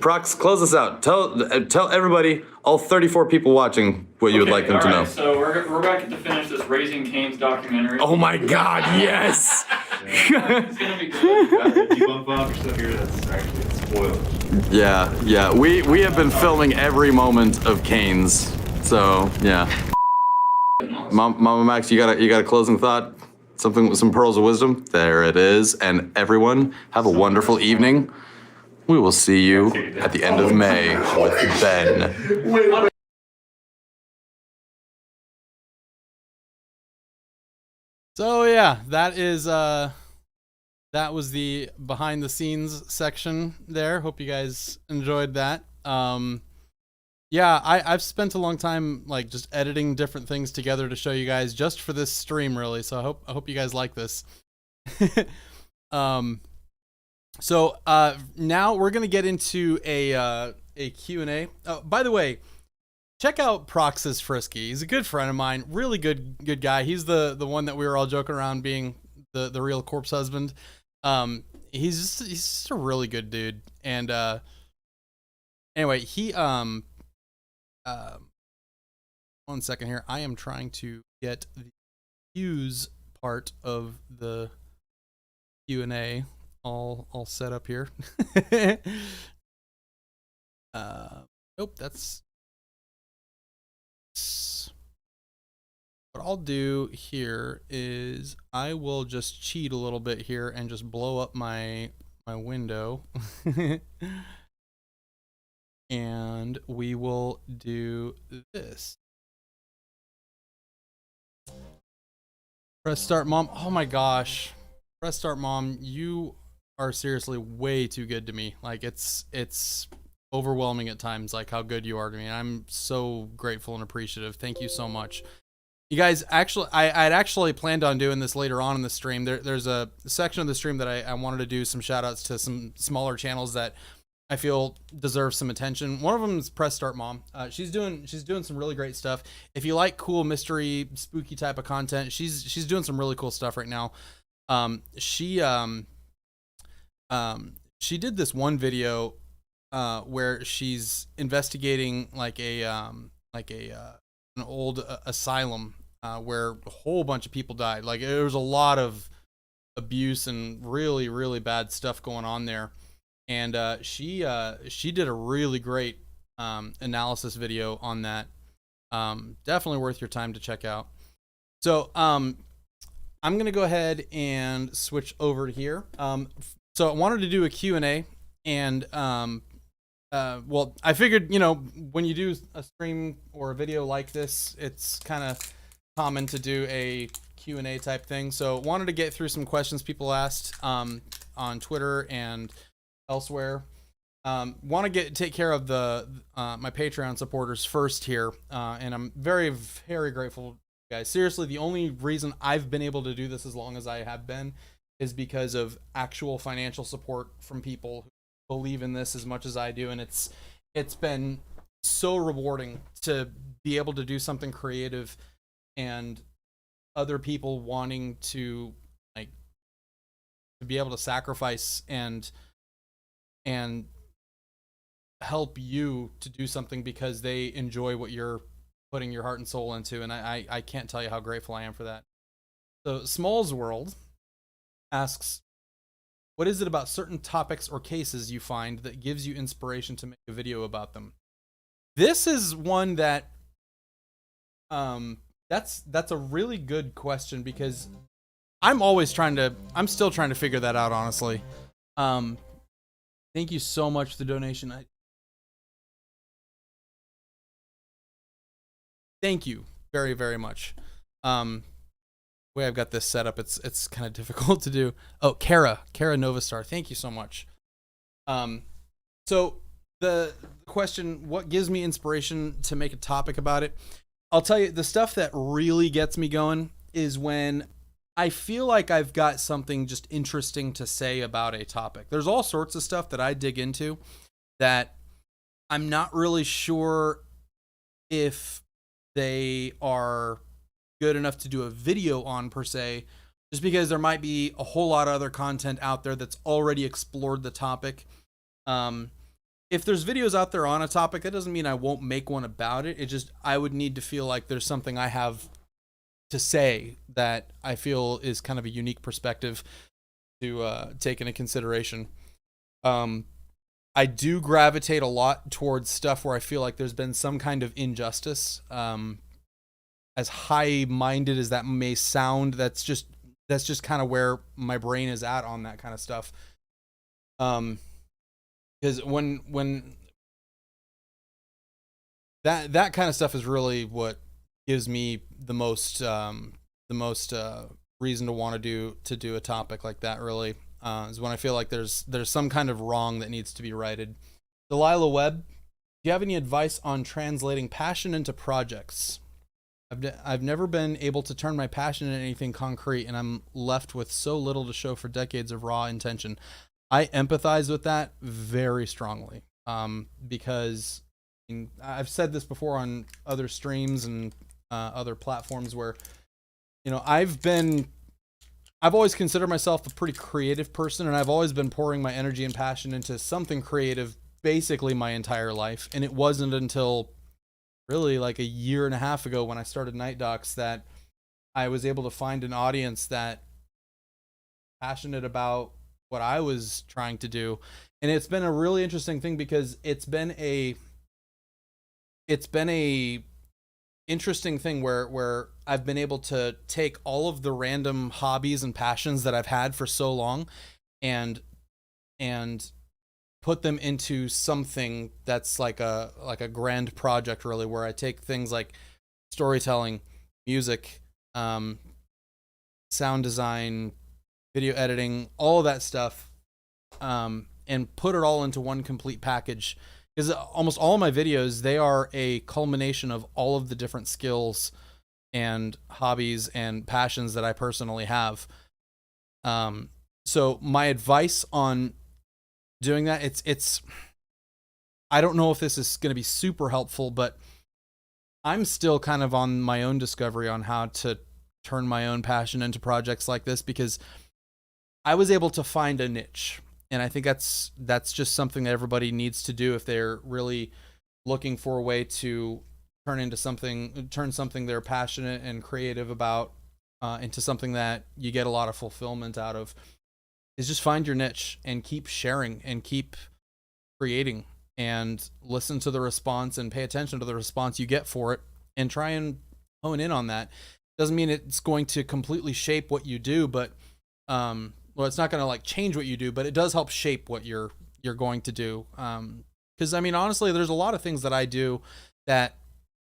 Prox, close us out. Tell everybody, all 34 people watching, what you would like them to know. So we're about to finish this Raising Cane's documentary. Oh my God, yes! It's gonna be good. Debunk Bob, you're still here. That's actually spoiled. Yeah. We have been filming every moment of Cane's. So yeah. Mama Max, you got a closing thought? Something with some pearls of wisdom? There it is. And everyone, have a wonderful evening. We will see you at the end of May with Ben. So yeah, that was the behind the scenes section there. Hope you guys enjoyed that. Yeah, I've spent a long time like just editing different things together to show you guys just for this stream, really. So I hope you guys like this. So now we're gonna get into a Q&A. Oh, by the way, check out Prox's Frisky. He's a good friend of mine, really good guy. He's the one that we were all joking around being the real corpse husband. He's just a really good dude. And anyway, he 1 second here. I am trying to get the views part of the Q&A all set up here. Nope, that's what I'll do here is I will just cheat a little bit here and just blow up my window. And we will do this. Press start, Mom. Oh my gosh. Press start, Mom. You are seriously way too good to me. Like it's overwhelming at times, like how good you are to me. I'm so grateful and appreciative. Thank you so much. You guys, actually, I'd actually planned on doing this later on in the stream. There's a section of the stream that I wanted to do some shout outs to some smaller channels that I feel deserve some attention. One of them is Press Start Mom. She's doing some really great stuff. If you like cool mystery, spooky type of content, she's doing some really cool stuff right now. She did this one video where she's investigating like an old asylum where a whole bunch of people died. Like there was a lot of abuse and really, really bad stuff going on there. And she did a really great analysis video on that. Definitely worth your time to check out. So I'm gonna go ahead and switch over to here. So I wanted to do a Q&A, and well, I figured, you know, when you do a stream or a video like this, it's kind of common to do a Q&A type thing. So wanted to get through some questions people asked on Twitter and elsewhere. Want to take care of the my Patreon supporters first here, and I'm very, very grateful, guys. Seriously, the only reason I've been able to do this as long as I have been is because of actual financial support from people who believe in this as much as I do, and it's been so rewarding to be able to do something creative and other people wanting to like to be able to sacrifice and help you to do something because they enjoy what you're putting your heart and soul into, and I can't tell you how grateful I am for that. So Smalls World asks, what is it about certain topics or cases you find that gives you inspiration to make a video about them? This is one that that's a really good question, because I'm still trying to figure that out, honestly. Thank you so much for the donation. Thank you very, very much. The way I've got this set up, it's kind of difficult to do. Oh, Kara Novastar, thank you so much. So the question, what gives me inspiration to make a topic about it? I'll tell you, the stuff that really gets me going is when I feel like I've got something just interesting to say about a topic. There's all sorts of stuff that I dig into that I'm not really sure if they are good enough to do a video on per se, just because there might be a whole lot of other content out there that's already explored the topic. If there's videos out there on a topic, that doesn't mean I won't make one about it. It just, I would need to feel like there's something I have to say that I feel is kind of a unique perspective to take into consideration. I do gravitate a lot towards stuff where I feel like there's been some kind of injustice. As high-minded as that may sound, that's just kind of where my brain is at on that kind of stuff. Because when that kind of stuff is really what gives me the most reason to want to do a topic like that. Really, is when I feel like there's some kind of wrong that needs to be righted. Delilah Webb, do you have any advice on translating passion into projects? I've never been able to turn my passion into anything concrete, and I'm left with so little to show for decades of raw intention. I empathize with that very strongly, because I've said this before on other streams and other platforms where, you know, I've always considered myself a pretty creative person, and I've always been pouring my energy and passion into something creative basically my entire life. And it wasn't until really like a year and a half ago when I started NightDocs that I was able to find an audience that passionate about what I was trying to do. And it's been a really interesting thing because it's been a interesting thing where I've been able to take all of the random hobbies and passions that I've had for so long and put them into something that's like a grand project, really, where I take things like storytelling, music, sound design, video editing, all of that stuff, and put it all into one complete package. Because almost all of my videos, they are a culmination of all of the different skills and hobbies and passions that I personally have. So my advice on doing that, it's I don't know if this is going to be super helpful, but I'm still kind of on my own discovery on how to turn my own passion into projects like this, because I was able to find a niche. And I think that's just something that everybody needs to do if they're really looking for a way to turn something they're passionate and creative about into something that you get a lot of fulfillment out of. Is just find your niche and keep sharing and keep creating and listen to the response and pay attention to the response you get for it and try and hone in on that. Doesn't mean it's going to completely shape what you do, but well, it's not going to like change what you do, but it does help shape what you're going to do. Because I mean, honestly, there's a lot of things that I do that,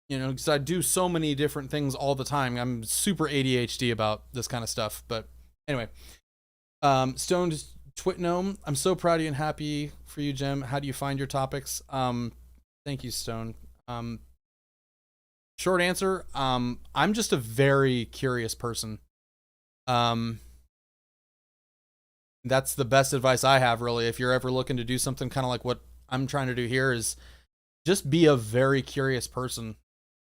you know, because I do so many different things all the time. I'm super ADHD about this kind of stuff. But anyway, Stoned Twitnome, I'm so proud of you and happy for you, Jim. How do you find your topics? Thank you, Stone. Short answer, I'm just a very curious person. That's the best advice I have, really. If you're ever looking to do something kind of like what I'm trying to do here, is just be a very curious person.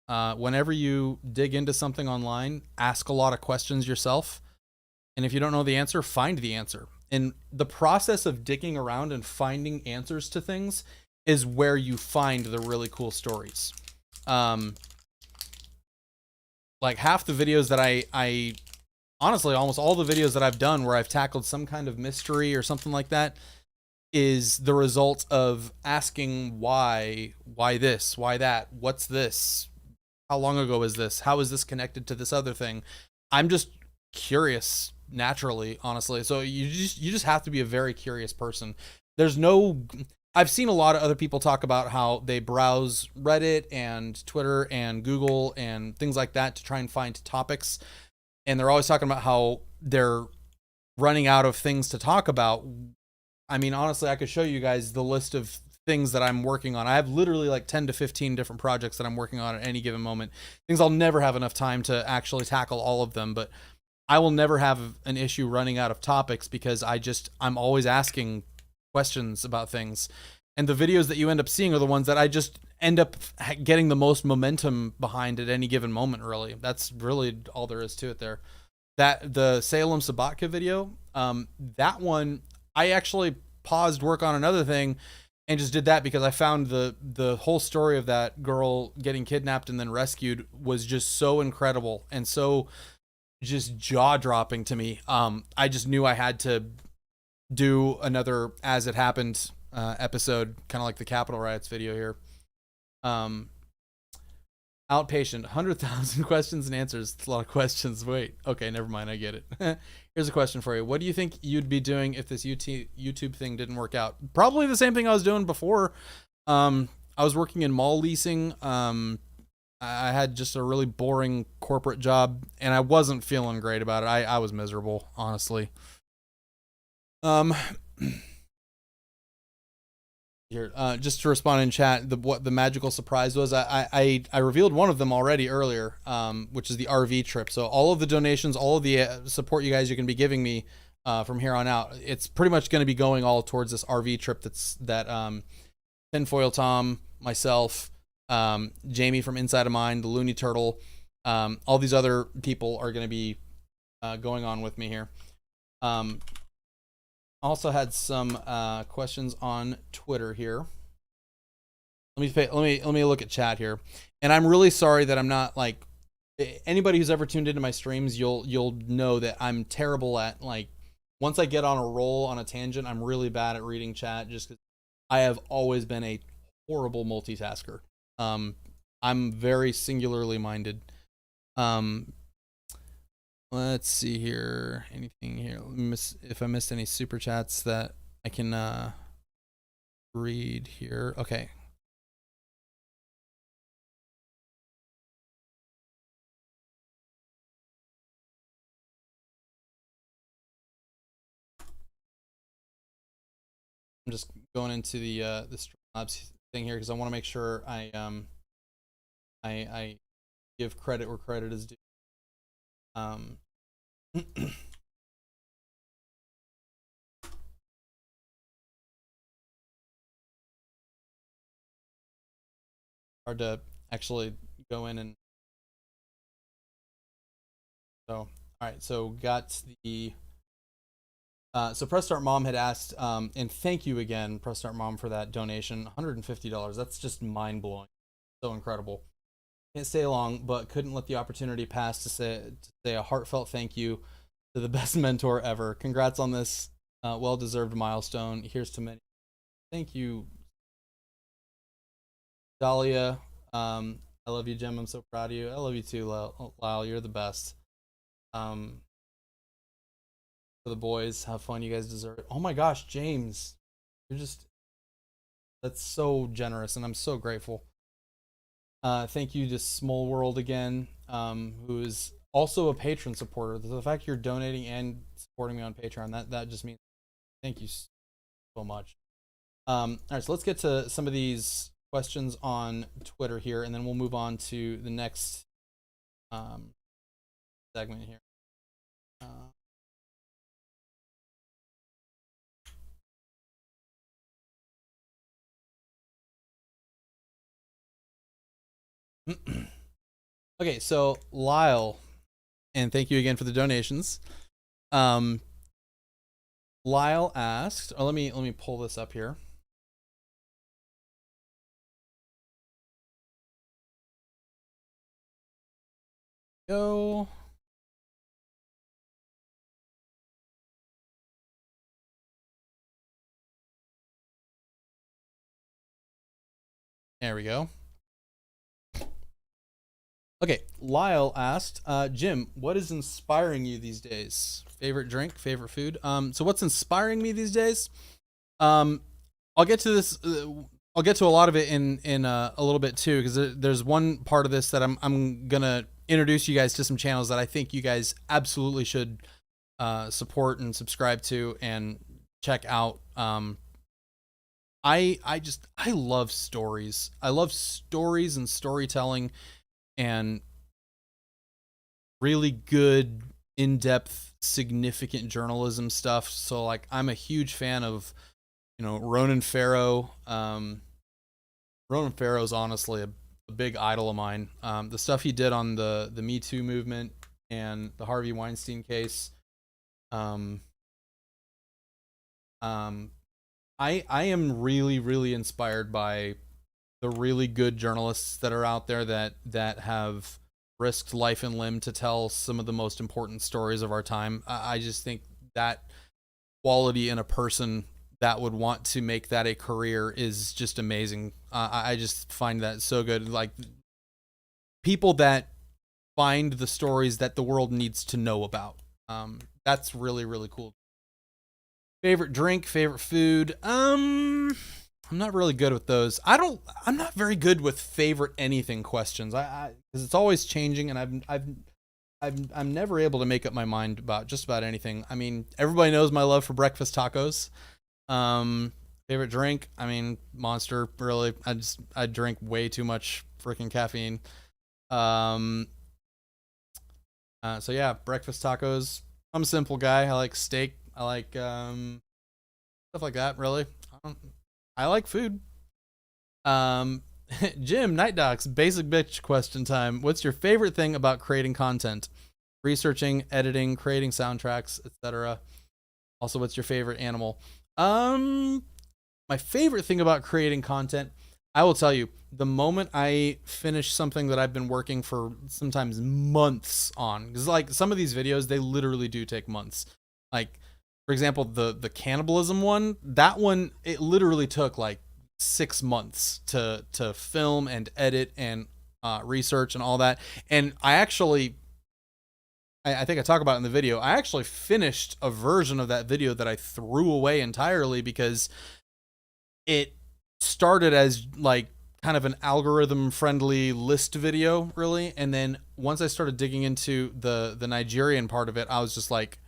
Whenever you dig into something online, ask a lot of questions yourself. And if you don't know the answer, find the answer. And the process of digging around and finding answers to things is where you find the really cool stories. Like half the videos that I honestly, almost all the videos that I've done where I've tackled some kind of mystery or something like that is the result of asking why this, why that, what's this, how long ago is this, how is this connected to this other thing. I'm just curious naturally, honestly. So you just have to be a very curious person. I've seen a lot of other people talk about how they browse Reddit and Twitter and Google and things like that to try and find topics. And they're always talking about how they're running out of things to talk about. I mean, honestly, I could show you guys the list of things that I'm working on. I have literally like 10 to 15 different projects that I'm working on at any given moment. Things I'll never have enough time to actually tackle all of them, but I will never have an issue running out of topics because I'm always asking questions about things. And the videos that you end up seeing are the ones that I just end up getting the most momentum behind at any given moment, really. That's really all there is to it there. that the Salem Sabatka video, that one I actually paused work on another thing and just did that because I found the whole story of that girl getting kidnapped and then rescued was just so incredible and so just jaw-dropping to me. I just knew I had to do another As It Happened episode, kind of like the Capitol Riots video here. Outpatient, 100,000 questions and answers. It's a lot of questions. Wait, okay, never mind, I get it. Here's a question for you. What do you think you'd be doing if this YouTube thing didn't work out? Probably the same thing I was doing before. I was working in mall leasing. I had just a really boring corporate job, and I wasn't feeling great about it. I was miserable, honestly. Here, just to respond in chat, what the magical surprise was, I revealed one of them already earlier, which is the RV trip. So all of the donations, all of the support you guys are going to be giving me from here on out, it's pretty much going to be going all towards this RV trip. That Tinfoil Tom, myself, Jamie from Inside of Mind, the Looney Turtle, all these other people are going to be going on with me here. Also had some questions on Twitter here. Let me look at chat here. And I'm really sorry that I'm not like anybody who's ever tuned into my streams, you'll know that I'm terrible at like once I get on a roll on a tangent, I'm really bad at reading chat just cuz I have always been a horrible multitasker. I'm very singularly minded. Let's see here. Anything here? If I missed any super chats that I can read here. Okay. I'm just going into the Streamlabs thing here because I want to make sure I give credit where credit is due. Hard to actually go in and so all right, so got the so Press Start Mom had asked and thank you again Press Start Mom for that donation, $150. That's just mind-blowing. So incredible. Can't stay long, but couldn't let the opportunity pass to say a heartfelt thank you to the best mentor ever. Congrats on this well-deserved milestone. Here's to many. Thank you, Dahlia. I love you, Jim. I'm so proud of you. I love you too, Lyle. You're the best. For the boys, have fun. You guys deserve it. Oh my gosh, James, that's so generous, and I'm so grateful. Thank you to Small World again, who is also a patron supporter. The fact you're donating and supporting me on Patreon, that just means thank you so much. All right, so let's get to some of these questions on Twitter here, and then we'll move on to the next segment here. Okay, so Lyle, and thank you again for the donations. Lyle asked, let me pull this up here. Go. There we go. Okay, Lyle asked, Jim, what is inspiring you these days? Favorite drink, favorite food? So what's inspiring me these days? I'll get to this. I'll get to a lot of it in a little bit too, because there's one part of this that I'm gonna introduce you guys to some channels that I think you guys absolutely should support and subscribe to and check out. I love stories. I love stories and storytelling and really good, in-depth, significant journalism stuff. So like I'm a huge fan of, you know, Ronan Farrow. Ronan Farrow's honestly a big idol of mine. The stuff he did on the Me Too movement and the Harvey Weinstein case. I am really, really inspired by the really good journalists that are out there that have risked life and limb to tell some of the most important stories of our time. I just think that quality in a person that would want to make that a career is just amazing. I just find that so good. Like, people that find the stories that the world needs to know about. That's really, really cool. Favorite drink, favorite food. I'm not really good with those. I'm not very good with favorite anything questions. Because it's always changing, and I'm never able to make up my mind about just about anything. I mean, everybody knows my love for breakfast tacos. Favorite drink, I mean, Monster. Really, I drink way too much freaking caffeine. So yeah, breakfast tacos. I'm a simple guy. I like steak. I like stuff like that. Really, I like food. Jim, NightDocs, basic bitch question time. What's your favorite thing about creating content? Researching, editing, creating soundtracks, etc. Also, what's your favorite animal? My favorite thing about creating content, I will tell you, the moment I finish something that I've been working for sometimes months on, because like some of these videos, they literally do take months. Like, for example, the cannibalism one, that one, it literally took like 6 months to film and edit and research and all that. And I think I talk about it in the video. I actually finished a version of that video that I threw away entirely because it started as like kind of an algorithm friendly list video, really. And then once I started digging into the Nigerian part of it, I was just like,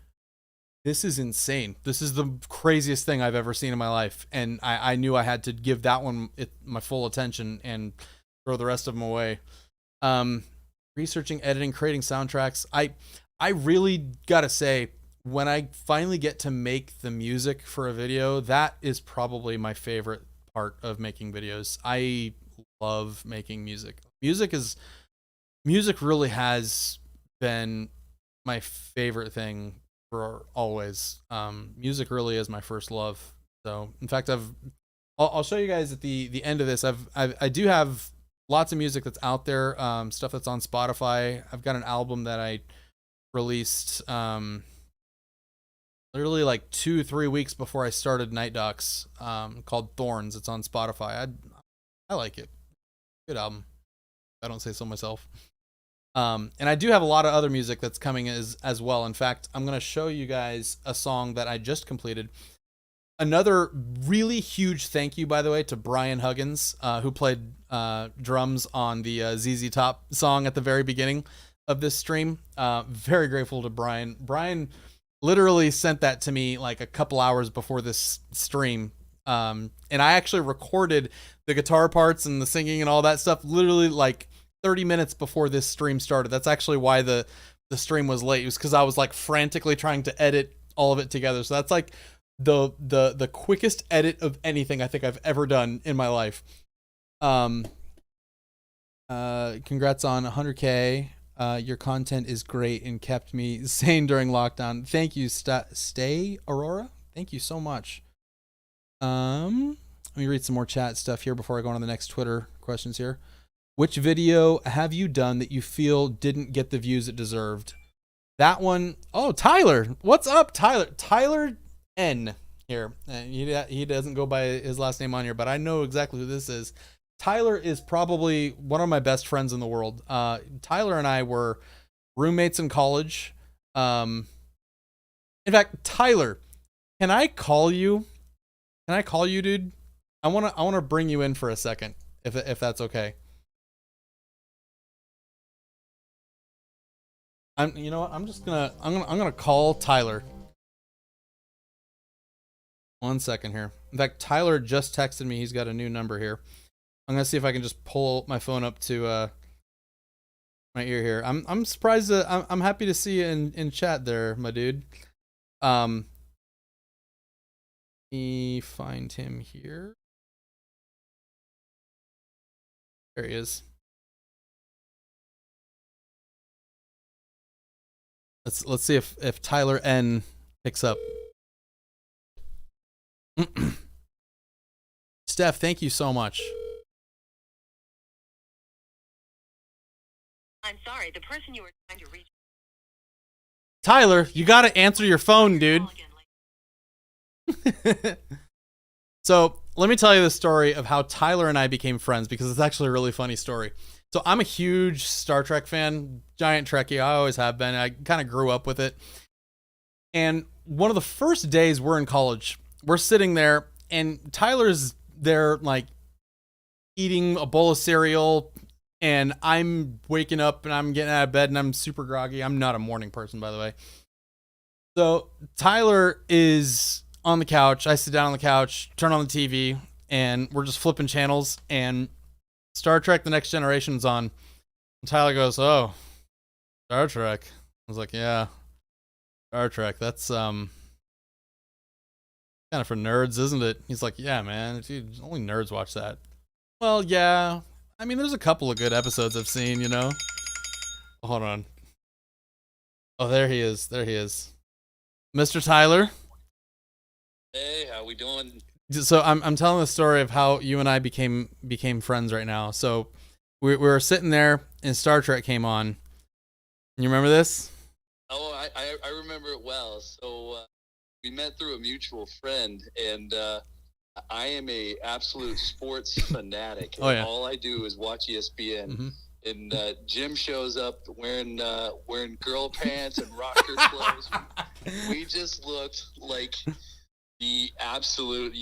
this is insane. This is the craziest thing I've ever seen in my life. And I knew I had to give that one my full attention and throw the rest of them away. Researching, editing, creating soundtracks. I really gotta say, when I finally get to make the music for a video, that is probably my favorite part of making videos. I love making music. Music really has been my favorite thing for always. Music really is my first love. So, in fact, I'll show you guys at the end of this. I do have lots of music that's out there. Stuff that's on Spotify. I've got an album that I released literally like 2-3 weeks before I started NightDocs, called Thorns. It's on Spotify. I like it. Good album. I don't say so myself. And I do have a lot of other music that's coming as well. In fact, I'm going to show you guys a song that I just completed. Another really huge thank you, by the way, to Brian Huggins, who played drums on the ZZ Top song at the very beginning of this stream. Very grateful to Brian. Brian literally sent that to me like a couple hours before this stream. And I actually recorded the guitar parts and the singing and all that stuff literally like 30 minutes before this stream started. That's actually why the stream was late. It was because I was like frantically trying to edit all of it together. So that's like the quickest edit of anything I think I've ever done in my life. Congrats on 100K. Your content is great and kept me sane during lockdown. Thank you, Stay Aurora. Thank you so much. Let me read some more chat stuff here before I go on to the next Twitter questions here. Which video have you done that you feel didn't get the views it deserved? That one, oh, Tyler. What's up, Tyler? Tyler N here. He doesn't go by his last name on here, but I know exactly who this is. Tyler is probably one of my best friends in the world. Tyler and I were roommates in college. In fact, Tyler, can I call you? Can I call you, dude? I wanna bring you in for a second, if that's okay. You know what? I'm gonna call Tyler. 1 second here. In fact, Tyler just texted me. He's got a new number here. I'm gonna see if I can just pull my phone up to my ear here. I'm surprised that I'm happy to see you in chat there, my dude. Let me find him here. There he is. Let's see if Tyler N picks up. Steph, thank you so much. I'm sorry, the person you were trying to reach. Tyler, you got to answer your phone, dude. So let me tell you the story of how Tyler and I became friends, because it's actually a really funny story. So I'm a huge Star Trek fan, giant Trekkie. I always have been. I kind of grew up with it. And one of the first days we're in college, we're sitting there and Tyler's there like eating a bowl of cereal, and I'm waking up and I'm getting out of bed and I'm super groggy. I'm not a morning person, by the way. So Tyler is on the couch. I sit down on the couch, turn on the TV, and we're just flipping channels, and Star Trek The Next Generation's on. And Tyler goes, "Oh, Star Trek." I was like, "Yeah, Star Trek. That's kind of for nerds, isn't it?" He's like, "Yeah, man. Dude, only nerds watch that." Well, yeah. I mean, there's a couple of good episodes I've seen, you know. Hold on. Oh, there he is. There he is. Mr. Tyler. Hey, how we doing? So I'm telling the story of how you and I became friends right now. So we were sitting there and Star Trek came on. You remember this? Oh, I remember it well. So we met through a mutual friend, and I am a absolute sports fanatic. Oh, yeah. All I do is watch ESPN. Mm-hmm. And Jim shows up wearing girl pants and rocker clothes. We just looked like the absolute,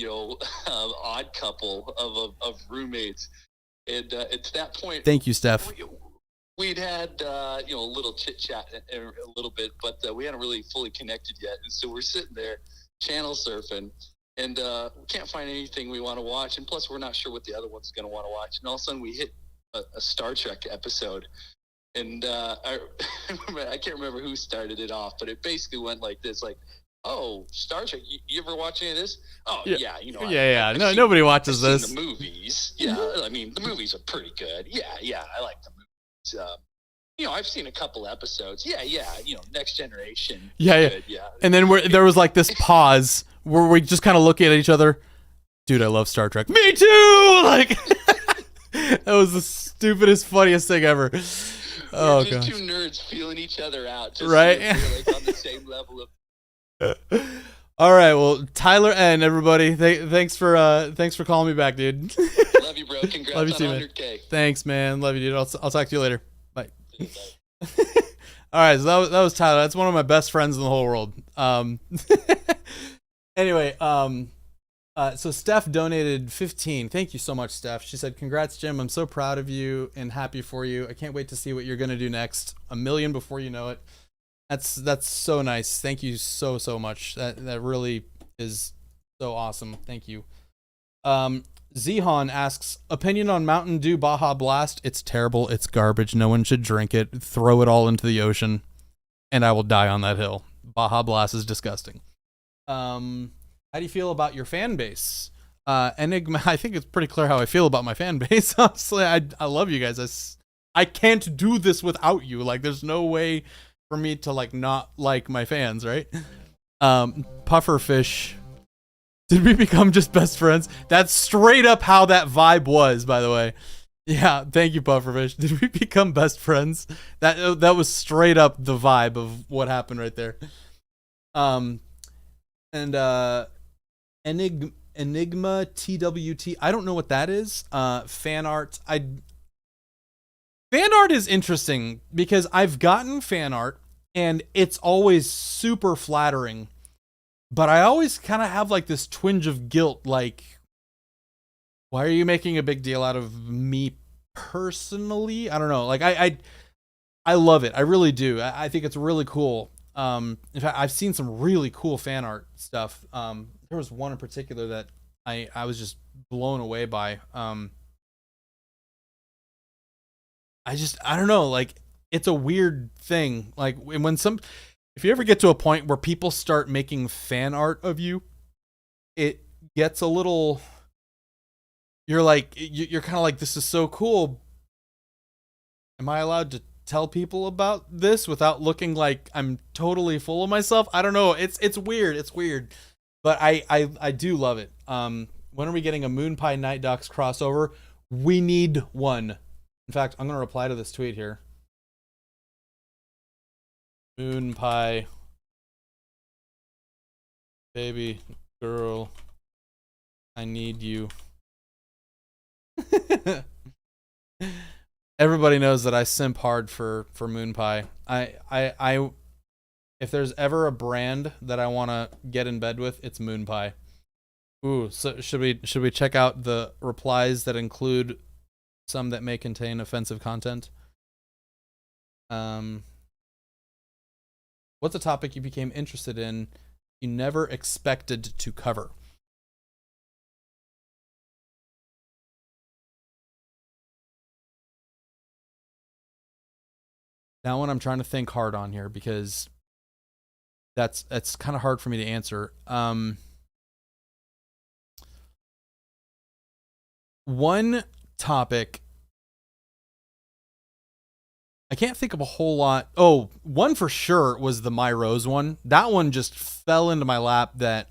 odd couple of roommates. And at that point, thank you, Steph. We'd had a little chit chat a little bit, but we hadn't really fully connected yet. And so we're sitting there channel surfing, and we can't find anything we want to watch. And plus, we're not sure what the other one's going to want to watch. And all of a sudden, we hit a Star Trek episode, and I can't remember who started it off, but it basically went like this, like, "Oh, Star Trek, you ever watch any of this?" "Oh, yeah, No, nobody watches this. The movies, yeah, I mean, the movies are pretty good. Yeah, I like the movies. I've seen a couple episodes. Yeah, Next Generation. Yeah. Good, yeah. And then there was like this pause where we just kind of look at each other. Dude, I love Star Trek. Me too. Like. That was the stupidest, funniest thing ever. We're just two nerds feeling each other out, just right? We're like on the same level of. All right, well, Tyler N, everybody, thanks for calling me back, dude. Love you, bro. Congrats Love you on too, 100K. Man. Thanks, man. Love you, dude. I'll talk to you later. Bye. All right, so that was Tyler. That's one of my best friends in the whole world. Anyway, so Steph donated 15. Thank you so much, Steph. She said, "Congrats, Jim. I'm so proud of you and happy for you. I can't wait to see what you're going to do next. 1 million before you know it." That's so nice. Thank you so much. That really is so awesome. Thank you. Zehan asks, opinion on Mountain Dew Baja Blast. It's terrible. It's garbage. No one should drink it. Throw it all into the ocean, and I will die on that hill. Baja Blast is disgusting. How do you feel about your fan base? Enigma, I think it's pretty clear how I feel about my fan base. Honestly, I love you guys. I can't do this without you. Like, there's no way for me to like not like my fans, right? Pufferfish, did we become just best friends? That's straight up how that vibe was, by the way. Yeah, thank you, Pufferfish. Did we become best friends? That was straight up the vibe of what happened right there. Enigma TWT. I don't know what that is. Fan art. Fan art is interesting because I've gotten fan art and it's always super flattering, but I always kind of have like this twinge of guilt. Like, why are you making a big deal out of me personally? I don't know. Like I love it. I really do. I think it's really cool. In fact, I've seen some really cool fan art stuff. There was one in particular that I was just blown away by. I don't know, like, it's a weird thing. Like, if you ever get to a point where people start making fan art of you, it gets a little, you're kind of like, this is so cool. Am I allowed to tell people about this without looking like I'm totally full of myself. I don't know. It's weird. It's weird. But I do love it. When are we getting a Moon Pie NightDocs crossover? We need one. In fact, I'm going to reply to this tweet here. Moon Pie baby girl, I need you. Everybody knows that I simp hard for Moon Pie. I if there's ever a brand that I want to get in bed with, it's Moon Pie. Ooh, so should we check out the replies that include some that may contain offensive content? What's a topic you became interested in you never expected to cover? That one I'm trying to think hard on here because that's kind of hard for me to answer. One topic I can't think of a whole lot. Oh, one for sure was the My Rose one. That one just fell into my lap that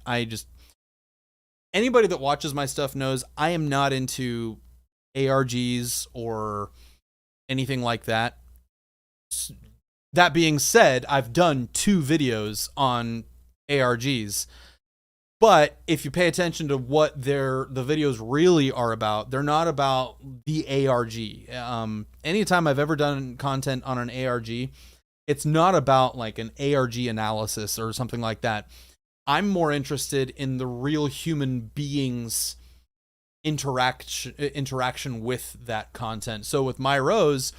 anybody that watches my stuff knows I am not into ARGs or anything like that. That being said, I've done 2 videos on ARGs. But if you pay attention to what the videos really are about, they're not about the ARG. Anytime I've ever done content on an ARG, it's not about like an ARG analysis or something like that. I'm more interested in the real human beings' interaction with that content. So with My Rose,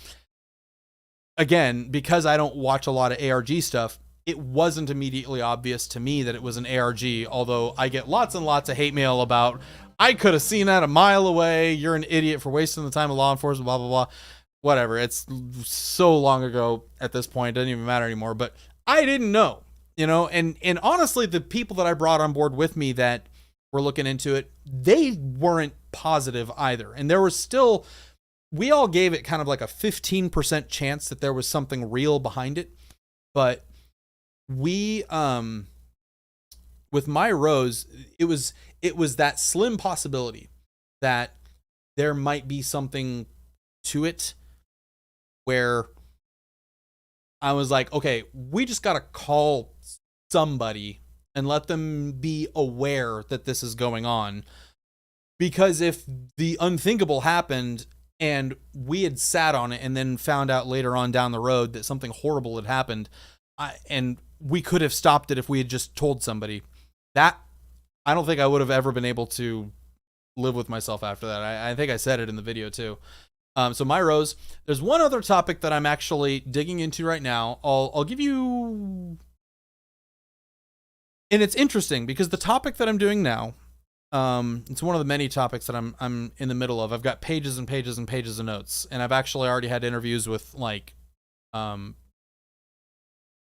again, because I don't watch a lot of ARG stuff, it wasn't immediately obvious to me that it was an ARG, although I get lots and lots of hate mail about, I could have seen that a mile away, you're an idiot for wasting the time of law enforcement, blah, blah, blah. Whatever, it's so long ago at this point, it doesn't even matter anymore, but I didn't know, and honestly, the people that I brought on board with me that were looking into it, they weren't positive either, and there was still, we all gave it kind of like a 15% chance that there was something real behind it, but we with My Rose, it was that slim possibility that there might be something to it where I was like, okay, we just got to call somebody and let them be aware that this is going on, because if the unthinkable happened and we had sat on it and then found out later on down the road that something horrible had happened, and we could have stopped it if we had just told somebody, that I don't think I would have ever been able to live with myself after that. I think I said it in the video too. So My Rose, there's one other topic that I'm actually digging into right now. I'll give you, and it's interesting because the topic that I'm doing now, it's one of the many topics that I'm in the middle of. I've got pages and pages and pages of notes, and I've actually already had interviews with like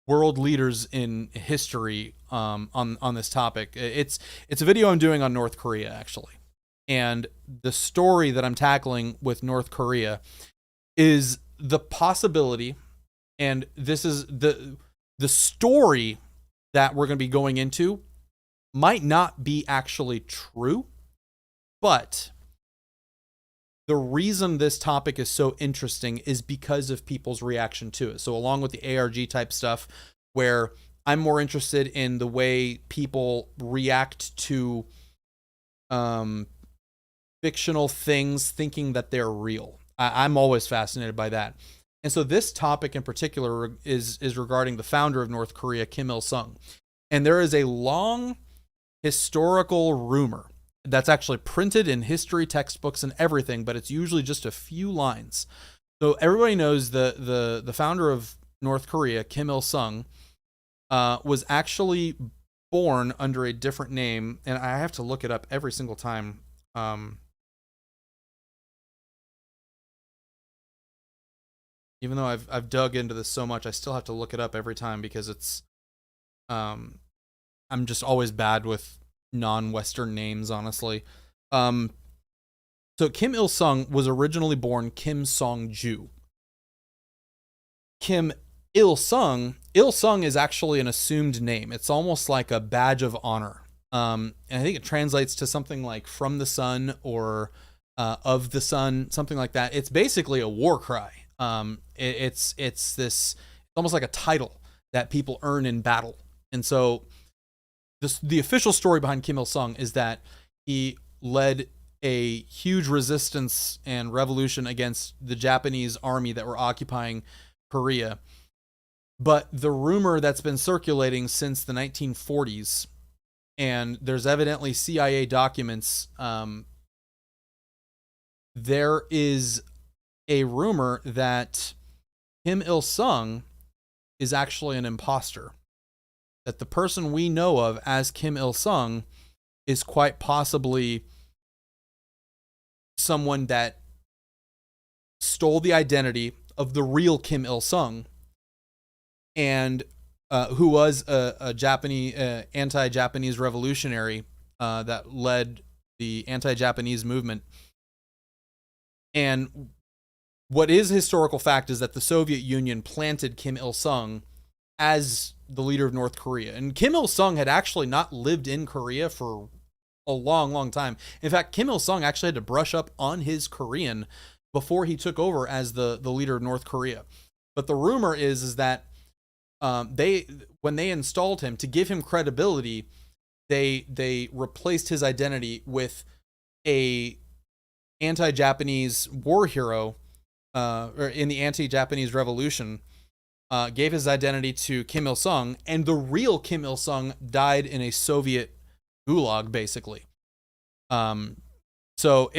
world leaders in history on this topic. It's a video I'm doing on North Korea, actually. And the story that I'm tackling with North Korea is the possibility, and this is the story that we're going to be going into might not be actually true, but the reason this topic is so interesting is because of people's reaction to it. So along with the ARG type stuff, where I'm more interested in the way people react to fictional things, thinking that they're real. I'm always fascinated by that. And so this topic in particular is regarding the founder of North Korea, Kim Il-sung. And there is a long historical rumor that's actually printed in history textbooks and everything, but it's usually just a few lines. So everybody knows the founder of North Korea, Kim Il-sung, was actually born under a different name, and I have to look it up every single time. Even though I've dug into this so much, I still have to look it up every time because it's I'm just always bad with non-Western names, honestly. So Kim Il-sung was originally born Kim Song-ju. Kim Il-sung. Il-sung is actually an assumed name. It's almost like a badge of honor. And I think it translates to something like from the sun or of the sun, something like that. It's basically a war cry. It's this almost like a title that people earn in battle. And so the official story behind Kim Il-sung is that he led a huge resistance and revolution against the Japanese army that were occupying Korea. But the rumor that's been circulating since the 1940s, and there's evidently CIA documents, there is a rumor that Kim Il-sung is actually an imposter. That the person we know of as Kim Il-sung is quite possibly someone that stole the identity of the real Kim Il-sung, and who was a Japanese anti-Japanese revolutionary that led the anti-Japanese movement. And what is historical fact is that the Soviet Union planted Kim Il-sung as the leader of North Korea. And Kim Il-sung had actually not lived in Korea for a long, long time. In fact, Kim Il-sung actually had to brush up on his Korean before he took over as the leader of North Korea. But the rumor is that when they installed him to give him credibility, they replaced his identity with a anti-Japanese war hero or in the anti-Japanese revolution, gave his identity to Kim Il-sung, and the real Kim Il-sung died in a Soviet gulag, basically. So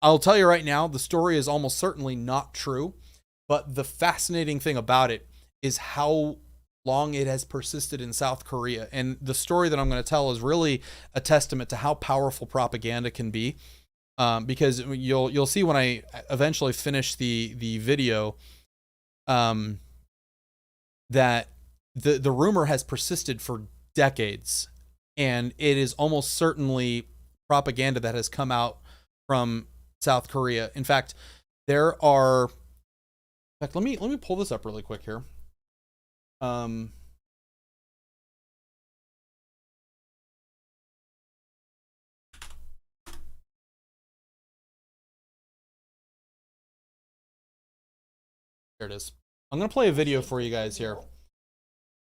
I'll tell you right now, the story is almost certainly not true, but the fascinating thing about it is how long it has persisted in South Korea. And the story that I'm going to tell is really a testament to how powerful propaganda can be. Because you'll see when I eventually finish the video, that the rumor has persisted for decades, and it is almost certainly propaganda that has come out from South Korea. In fact, let me pull this up really quick here. There it is. I'm gonna play a video for you guys here.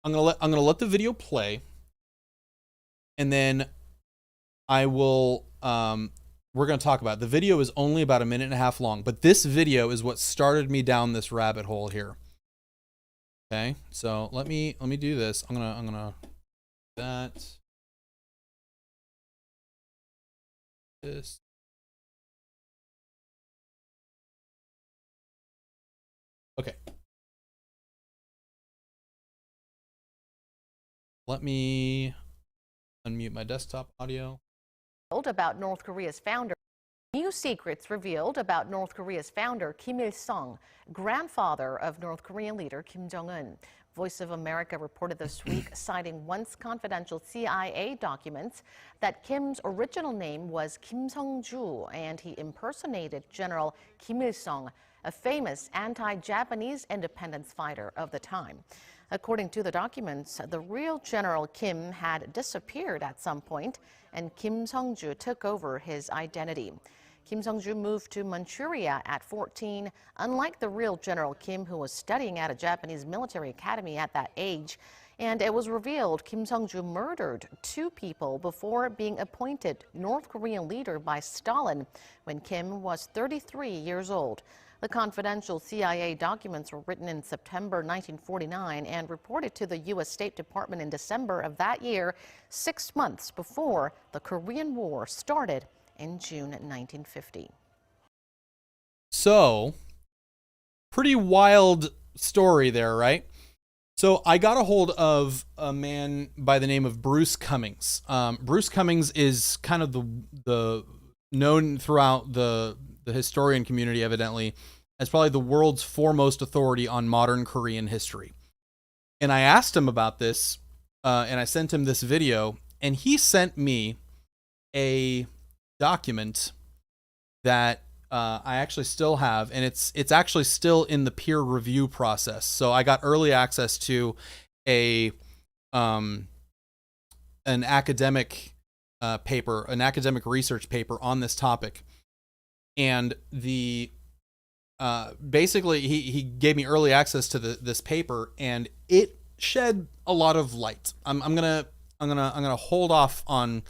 I'm gonna let the video play, and then I will we're gonna talk about it. The video is only about 1.5 minutes long, but this video is what started me down this rabbit hole here. Okay, so let me do this. I'm gonna this. Okay. Let me unmute my desktop audio. About North Korea's founder. New secrets revealed about North Korea's founder Kim Il-sung, grandfather of North Korean leader Kim Jong-un. Voice of America reported this week, citing once confidential CIA documents, that Kim's original name was Kim Sung-ju, and he impersonated General Kim Il-sung, a famous anti-Japanese independence fighter of the time. According to the documents, the real General Kim had disappeared at some point, and Kim Sung-ju took over his identity. Kim Sung-ju moved to Manchuria at 14, unlike the real General Kim, who was studying at a Japanese military academy at that age. And it was revealed Kim Sung-ju murdered 2 people before being appointed North Korean leader by Stalin when Kim was 33 years old. The confidential CIA documents were written in September 1949 and reported to the U.S. State Department in December of that year, 6 months before the Korean War started in June 1950. So, pretty wild story there, right? So I got a hold of a man by the name of Bruce Cummings. Bruce Cummings is kind of the known throughout the historian community, evidently, as probably the world's foremost authority on modern Korean history. And I asked him about this, and I sent him this video, and he sent me a document that I actually still have, and it's actually still in the peer review process. So I got early access to a an academic paper, an academic research paper on this topic, and the basically he gave me early access to this paper, and it shed a lot of light. I'm gonna hold off on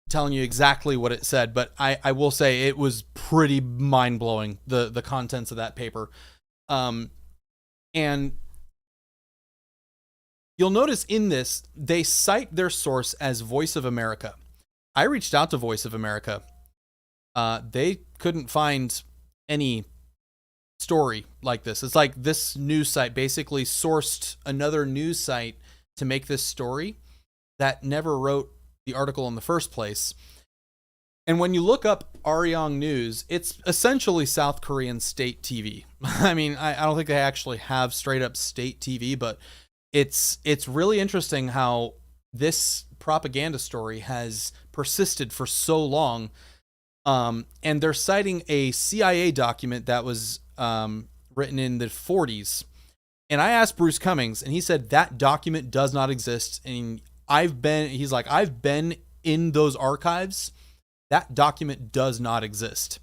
telling you exactly what it said, but I will say it was pretty mind-blowing, the contents of that paper. And you'll notice in this, they cite their source as Voice of America. I reached out to Voice of America. They couldn't find any story like this. It's like this news site basically sourced another news site to make this story that never wrote the article in the first place. And when you look up Arirang News, it's essentially South Korean state TV. I mean, I don't think they actually have straight up state TV, but it's really interesting how this propaganda story has persisted for so long. And they're citing a CIA document that was written in the 40s. And I asked Bruce Cummings, and he said that document does not exist. And I've been in those archives. That document does not exist.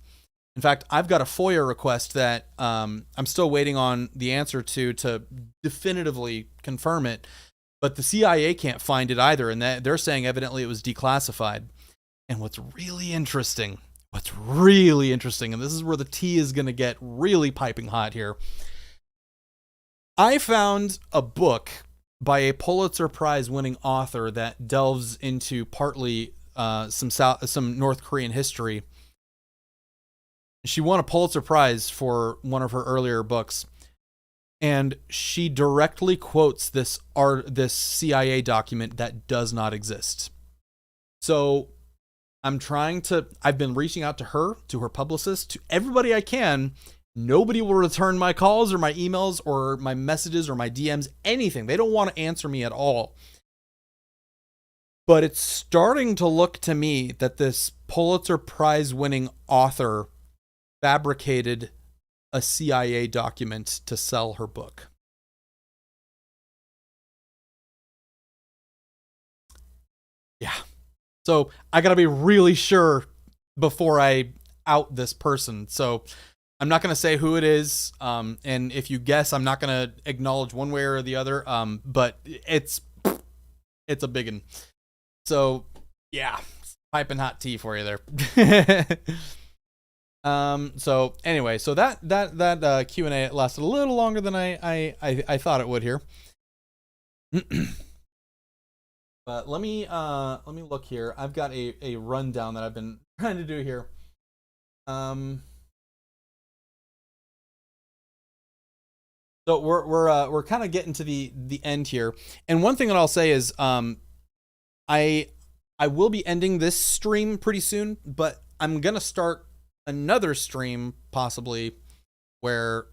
In fact, I've got a FOIA request that I'm still waiting on the answer to definitively confirm it, but the CIA can't find it either, and they're saying evidently it was declassified. And what's really interesting, and this is where the tea is going to get really piping hot here, I found a book by a Pulitzer Prize winning author that delves into partly some North Korean history. She won a Pulitzer Prize for one of her earlier books, and she directly quotes this CIA document that does not exist. So I've been reaching out to her, to her publicist, to everybody I can. Nobody will return my calls or my emails or my messages or my DMs, anything. They don't want to answer me at all. But it's starting to look to me that this Pulitzer Prize winning author fabricated a CIA document to sell her book. Yeah. So I got to be really sure before I out this person. So I'm not going to say who it is. And if you guess, I'm not going to acknowledge one way or the other. But it's a big one. So yeah, piping hot tea for you there. So anyway, so that Q&A lasted a little longer than I thought it would here. But let me look here. I've got a rundown that I've been trying to do here. So we're kind of getting to the end here. And one thing that I'll say is I will be ending this stream pretty soon, but I'm going to start another stream possibly where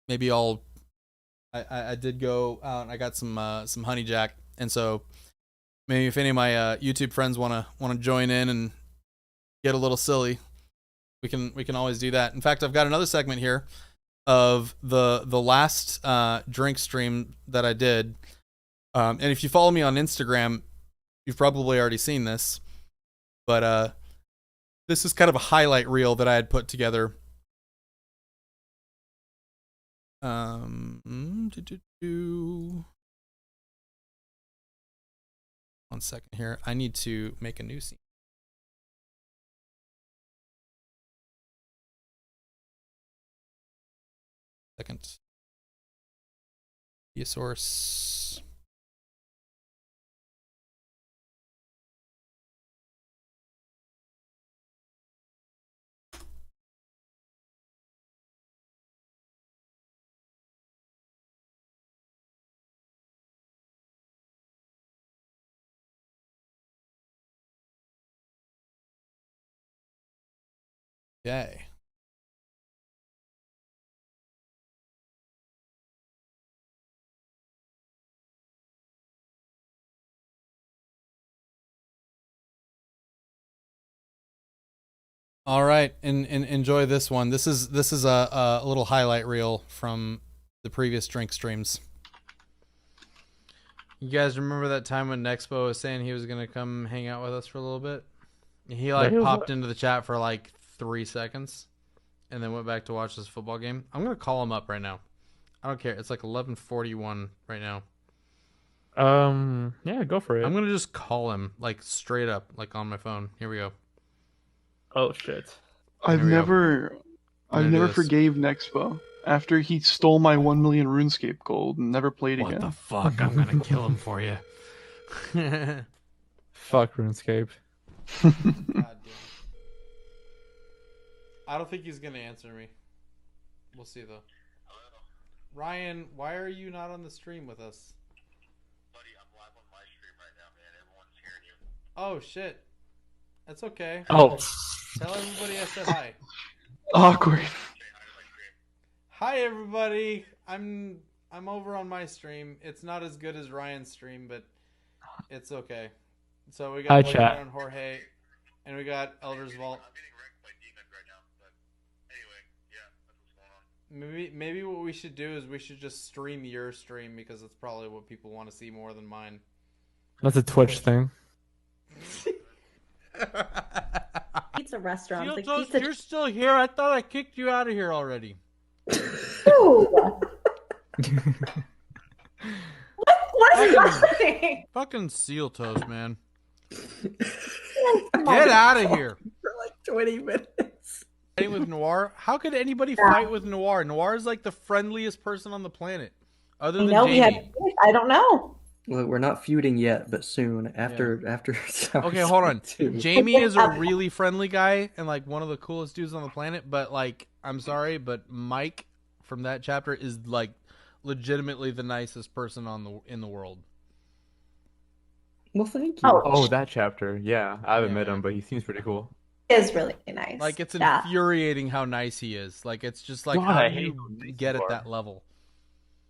maybe I did go out and I got some honey jack, and so maybe if any of my YouTube friends want to join in and get a little silly, we can always do that. In fact, I've got another segment here of the last drink stream that I did, and if you follow me on Instagram, you've probably already seen this, but this is kind of a highlight reel that I had put together. One second here. I need to make a new scene. Second. Be a source. Okay. All right, and enjoy this one. This is a little highlight reel from the previous drink streams. You guys remember that time when Nexpo was saying he was gonna come hang out with us for a little bit? He popped into the chat for like 3 seconds, and then went back to watch this football game. I'm gonna call him up right now. I don't care. It's like 11:41 right now. Yeah, go for it. I'm gonna just call him like straight up, like on my phone. Here we go. Oh shit! I've never forgave Nexpo after he stole my 1 million RuneScape gold and never played again. What the fuck? I'm gonna kill him for you. Fuck RuneScape. God damn. I don't think he's gonna answer me. We'll see though. Ryan, why are you not on the stream with us? Buddy, I'm live on my stream right now, man. Everyone's hearing you. Oh shit. That's okay. Oh. Tell everybody I said hi. Awkward. Hi everybody. I'm over on my stream. It's not as good as Ryan's stream, but it's okay. So we got Hi, Blake chat. and Jorge, and we got Elder's Vault. Maybe what we should do is we should just stream your stream because it's probably what people want to see more than mine. That's a Twitch thing. Pizza restaurant. Steel Like Toast, pizza. you're still here? I thought I kicked you out of here already. What is happening? Fucking Seal Toast, man. Get out of here. For like 20 minutes. Fighting with Noir? How could anybody fight with Noir? Noir is like the friendliest person on the planet. Other than Jamie. I don't know. Well, we're not feuding yet, but soon. After Okay, hold on. Jamie is a really friendly guy and like one of the coolest dudes on the planet, but like I'm sorry, but Mike from that chapter is like legitimately the nicest person in the world. Well, thank you. Oh, that chapter. Yeah, I haven't met him, but he seems pretty cool. It is really nice. Like it's infuriating how nice he is. Like it's just like God, how I do hate you get at that level?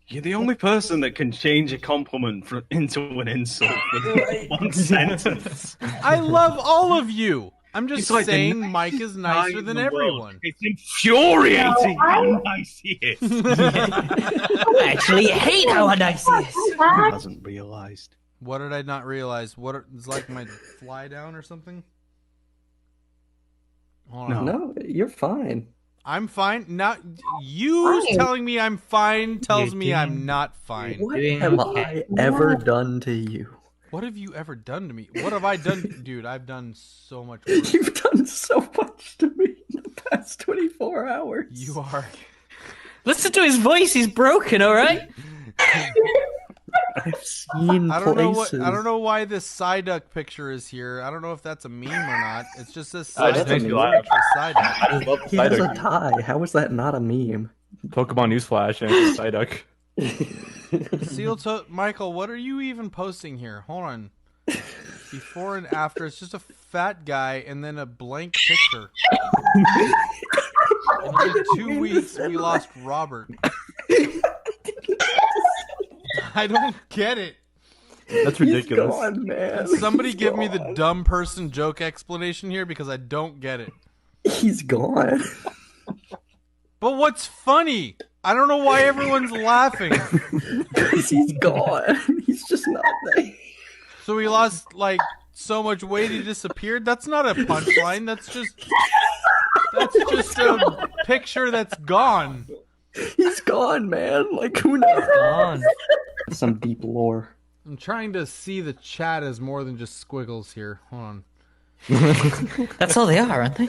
You're the only person that can change a compliment into an insult with one sentence. I love all of you. I'm just It's like the saying nicest Mike is guy nicer in than the world. everyone. It's infuriating how nice he is. I actually hate how nice he is. He hasn't realized. What did I not realize? What is like my fly down or something? Hold on. No, you're fine. I'm fine. Not you Fine. telling me I'm fine tells me I'm not fine. What have I ever done to you? What have you ever done to me? What have I done? Dude, I've done so much work. You've done so much to me in the past 24 hours. You are. Listen to his voice. He's broken. All right. I've seen I don't places. know I don't know why this Psyduck picture is here. I don't know if that's a meme or not. It's just this I just Psyduck think you picture laugh. of Psyduck. He has a tie. How is that not a meme? Pokemon Newsflash and it's Psyduck. Michael, what are you even posting here? Hold on. Before and after, it's just a fat guy and then a blank picture. In like 2 weeks, we lost Robert. I don't get it. That's ridiculous. He's gone, man. Can somebody He's give me the gone. dumb person joke explanation here because I don't get it. He's gone. But what's funny? I don't know why everyone's laughing. Because he's gone. He's just not there. So he lost like so much weight he disappeared? That's not a punchline. That's just a picture that's gone. He's gone, man. Like, who knows? Gone. Some deep lore. I'm trying to see the chat as more than just squiggles here. Hold on. That's all they are, aren't they?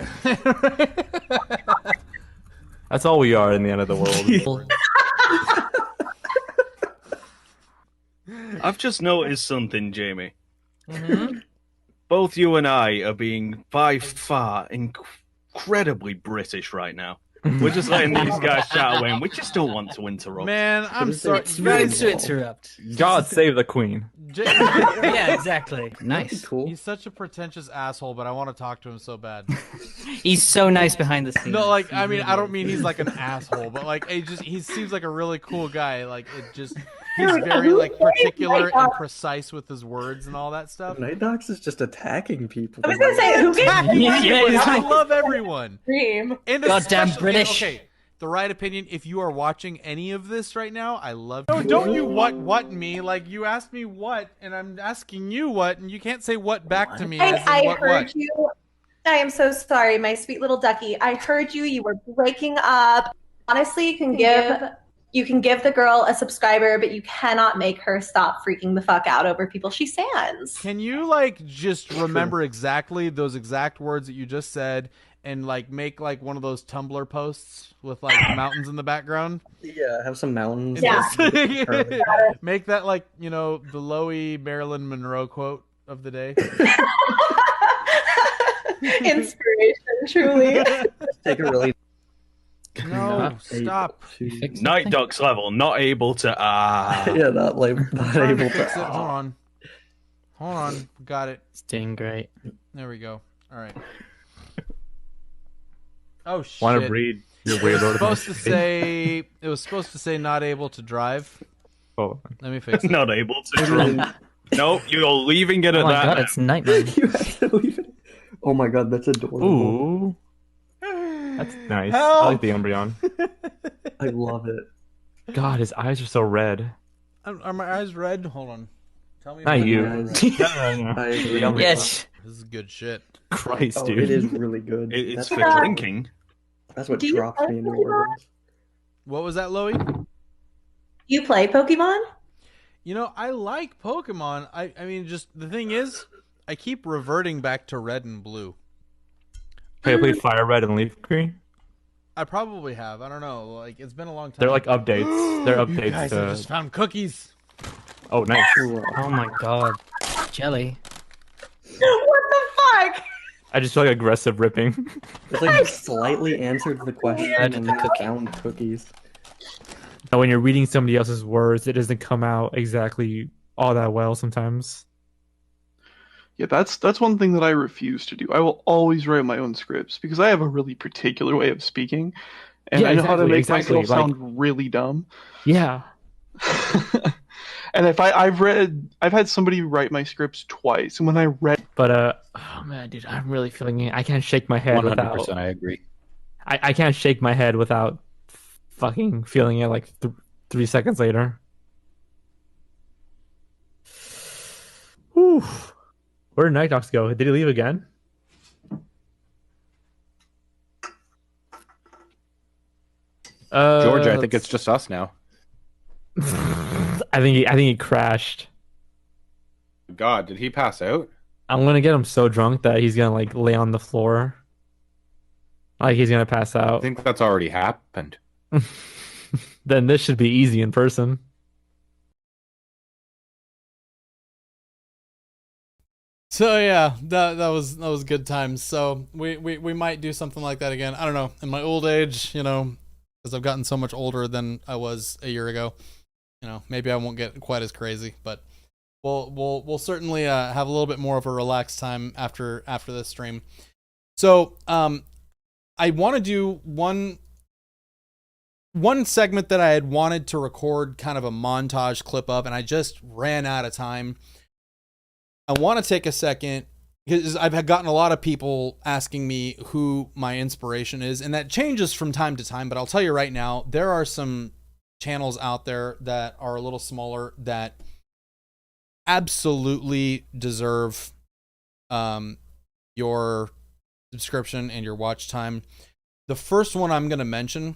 That's all we are in the end of the world. I've just noticed something, Jamie. Mm-hmm. Both you and I are being by far incredibly British right now. We're just letting these guys chat away, and we just don't want to interrupt. Man, I'm sorry. It's rude to interrupt. God save the queen. Yeah, exactly. Nice. Cool. He's such a pretentious asshole, but I want to talk to him so bad. He's so nice behind the scenes. No, like I mean, I don't mean he's like an asshole, but like he seems like a really cool guy. Like he's Dude, very who like played particular and NightDocs? precise with his words and all that stuff. NightDocs is just attacking people. I was gonna say, who gets I love everyone. Dream? And Goddamn especially- British. Okay, the right opinion. If you are watching any of this right now, I love. No, don't you what me? Like you asked me what, and I'm asking you what, and you can't say what back to me. as in I what, heard what. you. I am so sorry, my sweet little ducky. I heard you. You were breaking up. Honestly, you can give the girl a subscriber, but you cannot make her stop freaking the fuck out over people she stands. Can you like just remember exactly those exact words that you just said, and like make like one of those Tumblr posts with like mountains in the background? Yeah, have some mountains. Yeah. Make that like, you know, the Loey Marilyn Monroe quote of the day. Inspiration, truly. Take a really. No, stop. NightDocs level, not able to. Yeah, not able Fix to. it. Hold on. Got it. It's doing great. There we go. All right. Oh shit. Want to read your weird order? It was supposed to say not able to drive. Oh, Let me fix it. Not able to drive. Nope, you're leaving it Oh at my that. god, it's nightmare. You have to leave it. Oh my god, that's adorable. ooh, that's nice. Help! I like the Umbreon. I love it. God, his eyes are so red. Are my eyes red? Hold on. Tell me. Not when you. they're red. I agree. Yes. This is good shit. Christ, Oh, dude. it is really good. It's for That's- drinking. That's what Do you drops play me into Pokemon? organs. What was that, Loey? You play Pokemon? You know, I like Pokemon. I mean, just the thing is, I keep reverting back to red and blue. Have you played Fire Red and Leaf Green? I probably have. I don't know. Like, it's been a long time. They're like updates. They're You updates guys, I just found cookies. Oh, nice. Oh my god. Jelly. What the fuck? I just feel like aggressive ripping. It's like you slightly answered the question Red and the then cookie. found cookies. Now, when you're reading somebody else's words, it doesn't come out exactly all that well sometimes. Yeah, that's one thing that I refuse to do. I will always write my own scripts because I have a really particular way of speaking, and Yeah, I know how to exactly, make exactly, myself sound really dumb. Yeah. And if I've had somebody write my scripts twice, and when I read, But oh man, dude, I'm really feeling it. I can't shake my head 100%, without. I agree. I can't shake my head without fucking feeling it like 3 seconds later. Whew. Where did NightDocs go? Did he leave again? Georgia, I think it's just us now. I think he crashed. God, did he pass out? I'm gonna get him so drunk that he's gonna like lay on the floor. Like he's gonna pass I out. think that's already happened. Then this should be easy in person. So yeah, that was good times. So we might do something like that again. I don't know. In my old age, you know, because I've gotten so much older than I was a year ago. You know, maybe I won't get quite as crazy, but we'll certainly have a little bit more of a relaxed time after this stream. So I want to do one segment that I had wanted to record kind of a montage clip of, and I just ran out of time. I want to take a second because I've gotten a lot of people asking me who my inspiration is, and that changes from time to time, but I'll tell you right now, there are some channels out there that are a little smaller that absolutely deserve your subscription and your watch time. The first one I'm going to mention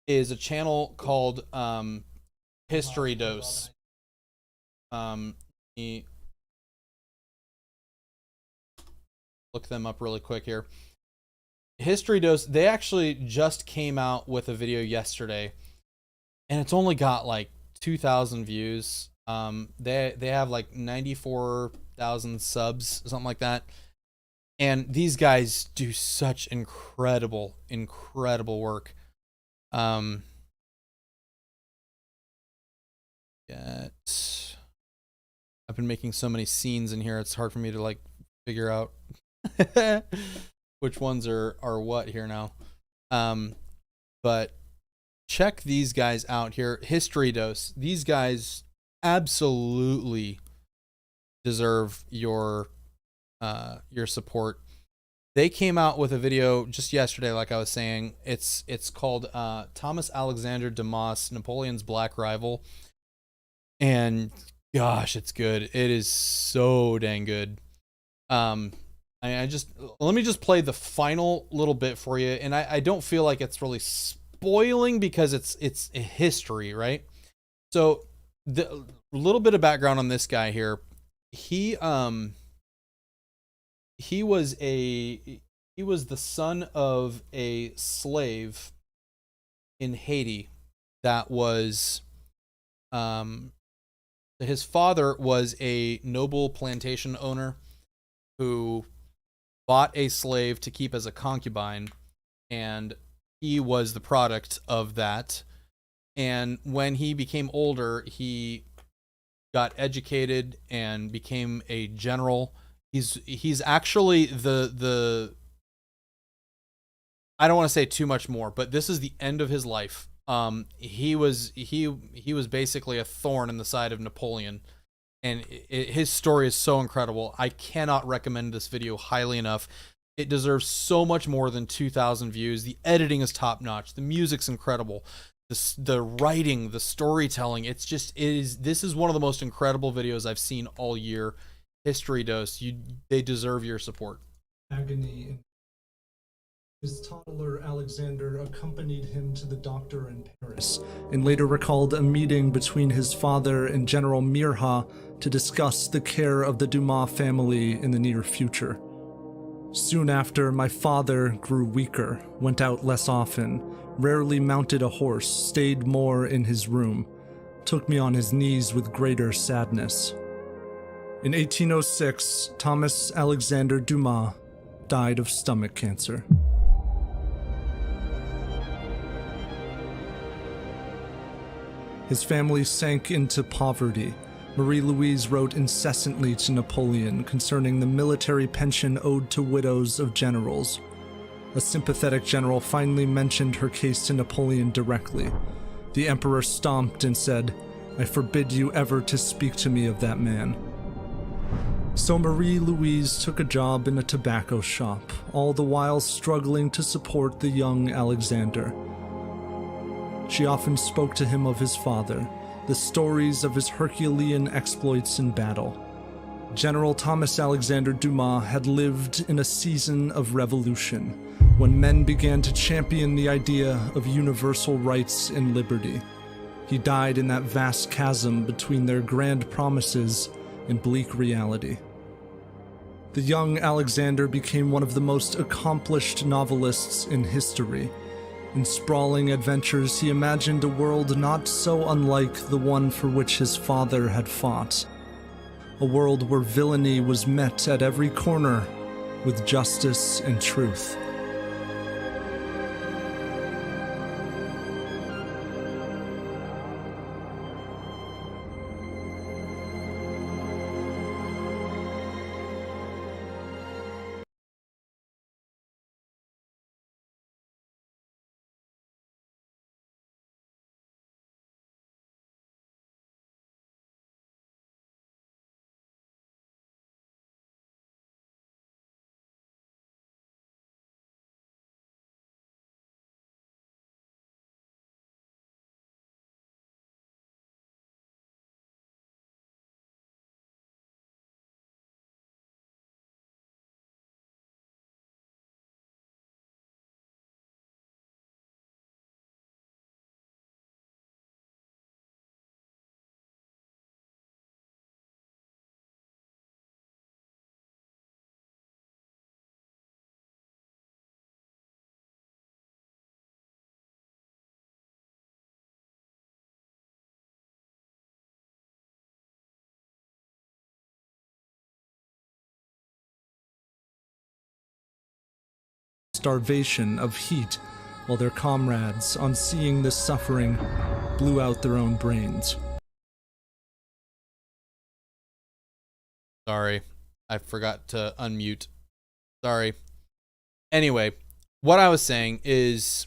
is a channel called History Dose. Look them up really quick here. History Dose, they actually just came out with a video yesterday, and it's only got like 2,000 views. They have like 94,000 subs, something like that. And these guys do such incredible work. I've been making so many scenes in here, it's hard for me to like figure out which ones are what here now. But check these guys out here. History Dose. These guys absolutely deserve your support. They came out with a video just yesterday, like I was saying. It's called Thomas Alexander Dumas, Napoleon's Black Rival. And gosh, it's good. It is so dang good. I just let me just play the final little bit for you, and I don't feel like it's really spoiling because it's a history, right? So the little bit of background on this guy here. He was the son of a slave in Haiti that was his father was a noble plantation owner who bought a slave to keep as a concubine, and he was the product of that. And when he became older, he got educated and became a general. He's actually the I don't want to say too much more, but this is the end of his life. He was basically a thorn in the side of Napoleon. And his story is so incredible. I cannot recommend this video highly enough. It deserves so much more than 2,000 views. The editing is top notch. The music's incredible. The writing, the storytelling. This is one of the most incredible videos I've seen all year. History Dose. They deserve your support. Agony. His toddler Alexander accompanied him to the doctor in Paris and later recalled a meeting between his father and General Mirha to discuss the care of the Dumas family in the near future. Soon after, my father grew weaker, went out less often, rarely mounted a horse, stayed more in his room, took me on his knees with greater sadness. In 1806, Thomas Alexander Dumas died of stomach cancer. His family sank into poverty. Marie-Louise wrote incessantly to Napoleon concerning the military pension owed to widows of generals. A sympathetic general finally mentioned her case to Napoleon directly. The emperor stomped and said, "I forbid you ever to speak to me of that man." So Marie-Louise took a job in a tobacco shop, all the while struggling to support the young Alexander. She often spoke to him of his father, the stories of his Herculean exploits in battle. General Thomas Alexander Dumas had lived in a season of revolution, when men began to champion the idea of universal rights and liberty. He died in that vast chasm between their grand promises and bleak reality. The young Alexander became one of the most accomplished novelists in history. In sprawling adventures, he imagined a world not so unlike the one for which his father had fought. A world where villainy was met at every corner with justice and truth. Starvation of heat, while their comrades, on seeing this suffering, blew out their own brains. Sorry, I forgot to unmute. Sorry. Anyway, what I was saying is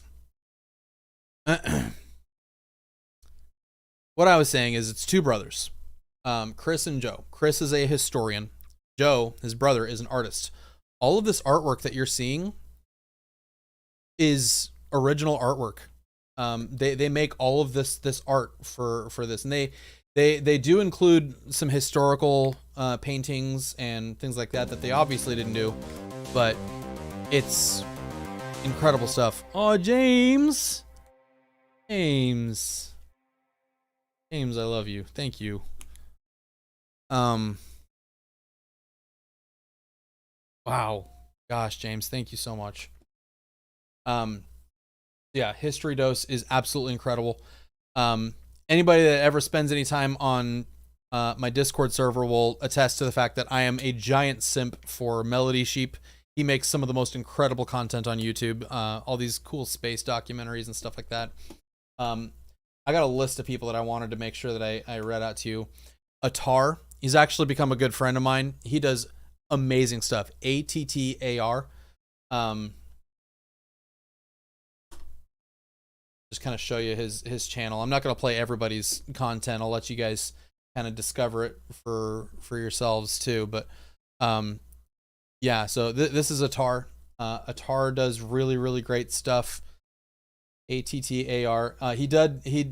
what I was saying is it's two brothers, Chris and Joe. Chris is a historian. Joe, his brother, is an artist. All of this artwork that you're seeing is original artwork. They make all of this art for this, and they do include some historical paintings and things like that they obviously didn't do, but it's incredible stuff. Oh, James, I love you. Thank you. Wow, gosh, James, thank you so much. Yeah, History Dose is absolutely incredible. Anybody that ever spends any time on my Discord server will attest to the fact that I am a giant simp for Melody Sheep. He makes some of the most incredible content on YouTube, all these cool space documentaries and stuff like that. I got a list of people that I wanted to make sure that I read out to you. Attar, he's actually become a good friend of mine. He does amazing stuff. ATTAR. Just kind of show you his channel. I'm not going to play everybody's content. I'll let you guys kind of discover it for yourselves too. But yeah, so this is Attar. Attar does really great stuff. ATTAR.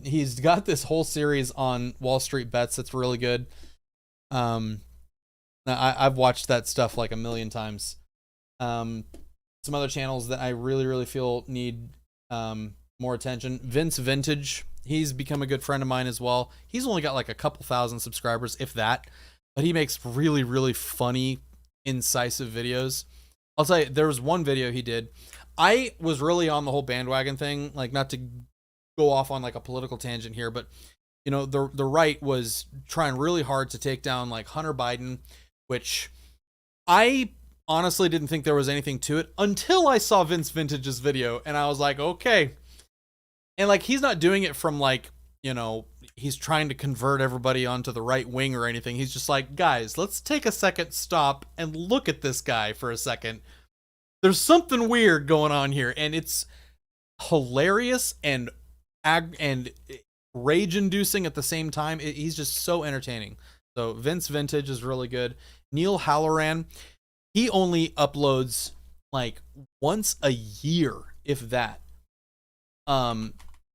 He's got this whole series on Wall Street bets that's really good. I've watched that stuff like a million times. Some other channels that I really feel need more attention. Vince Vintage, he's become a good friend of mine as well. He's only got like a couple thousand subscribers, if that, but he makes really funny, incisive videos. I'll tell you, there was one video he did. I was really on the whole bandwagon thing, like, not to go off on like a political tangent here, but you know, the right was trying really hard to take down like Hunter Biden, which I honestly didn't think there was anything to it until I saw Vince Vintage's video, and I was like, okay. And like, he's not doing it from like, you know, he's trying to convert everybody onto the right wing or anything. He's just like, guys, let's take a second, stop, and look at this guy for a second. There's something weird going on here, and it's hilarious and rage-inducing at the same time. He's just so entertaining. So Vince Vintage is really good. Neil Halloran, he only uploads like once a year, if that.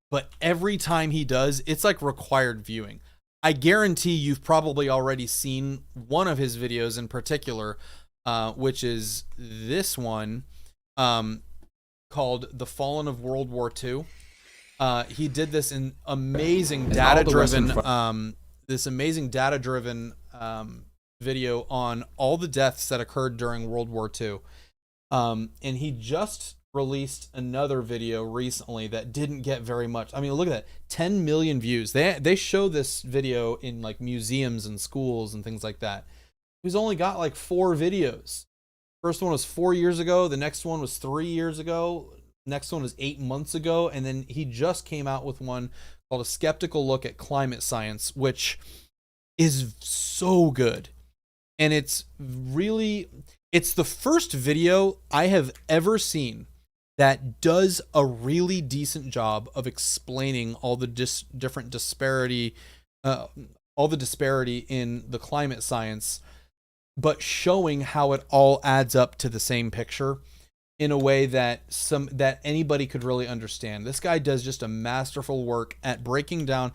But every time he does, it's like required viewing. I guarantee you've probably already seen one of his videos in particular, which is this one, called The Fallen of World War II. He did this in amazing data-driven, video on all the deaths that occurred during World War II. And he just released another video recently that didn't get very much. I mean, look at that, 10 million views. They show this video in like museums and schools and things like that. He's only got like 4 videos. First one was 4 years ago. The next one was 3 years ago. Next one was 8 months ago. And then he just came out with one called A Skeptical Look at Climate Science, which is so good. And it's the first video I have ever seen that does a really decent job of explaining all the different disparity, all the disparity in the climate science, but showing how it all adds up to the same picture in a way that anybody could really understand. This guy does just a masterful work at breaking down.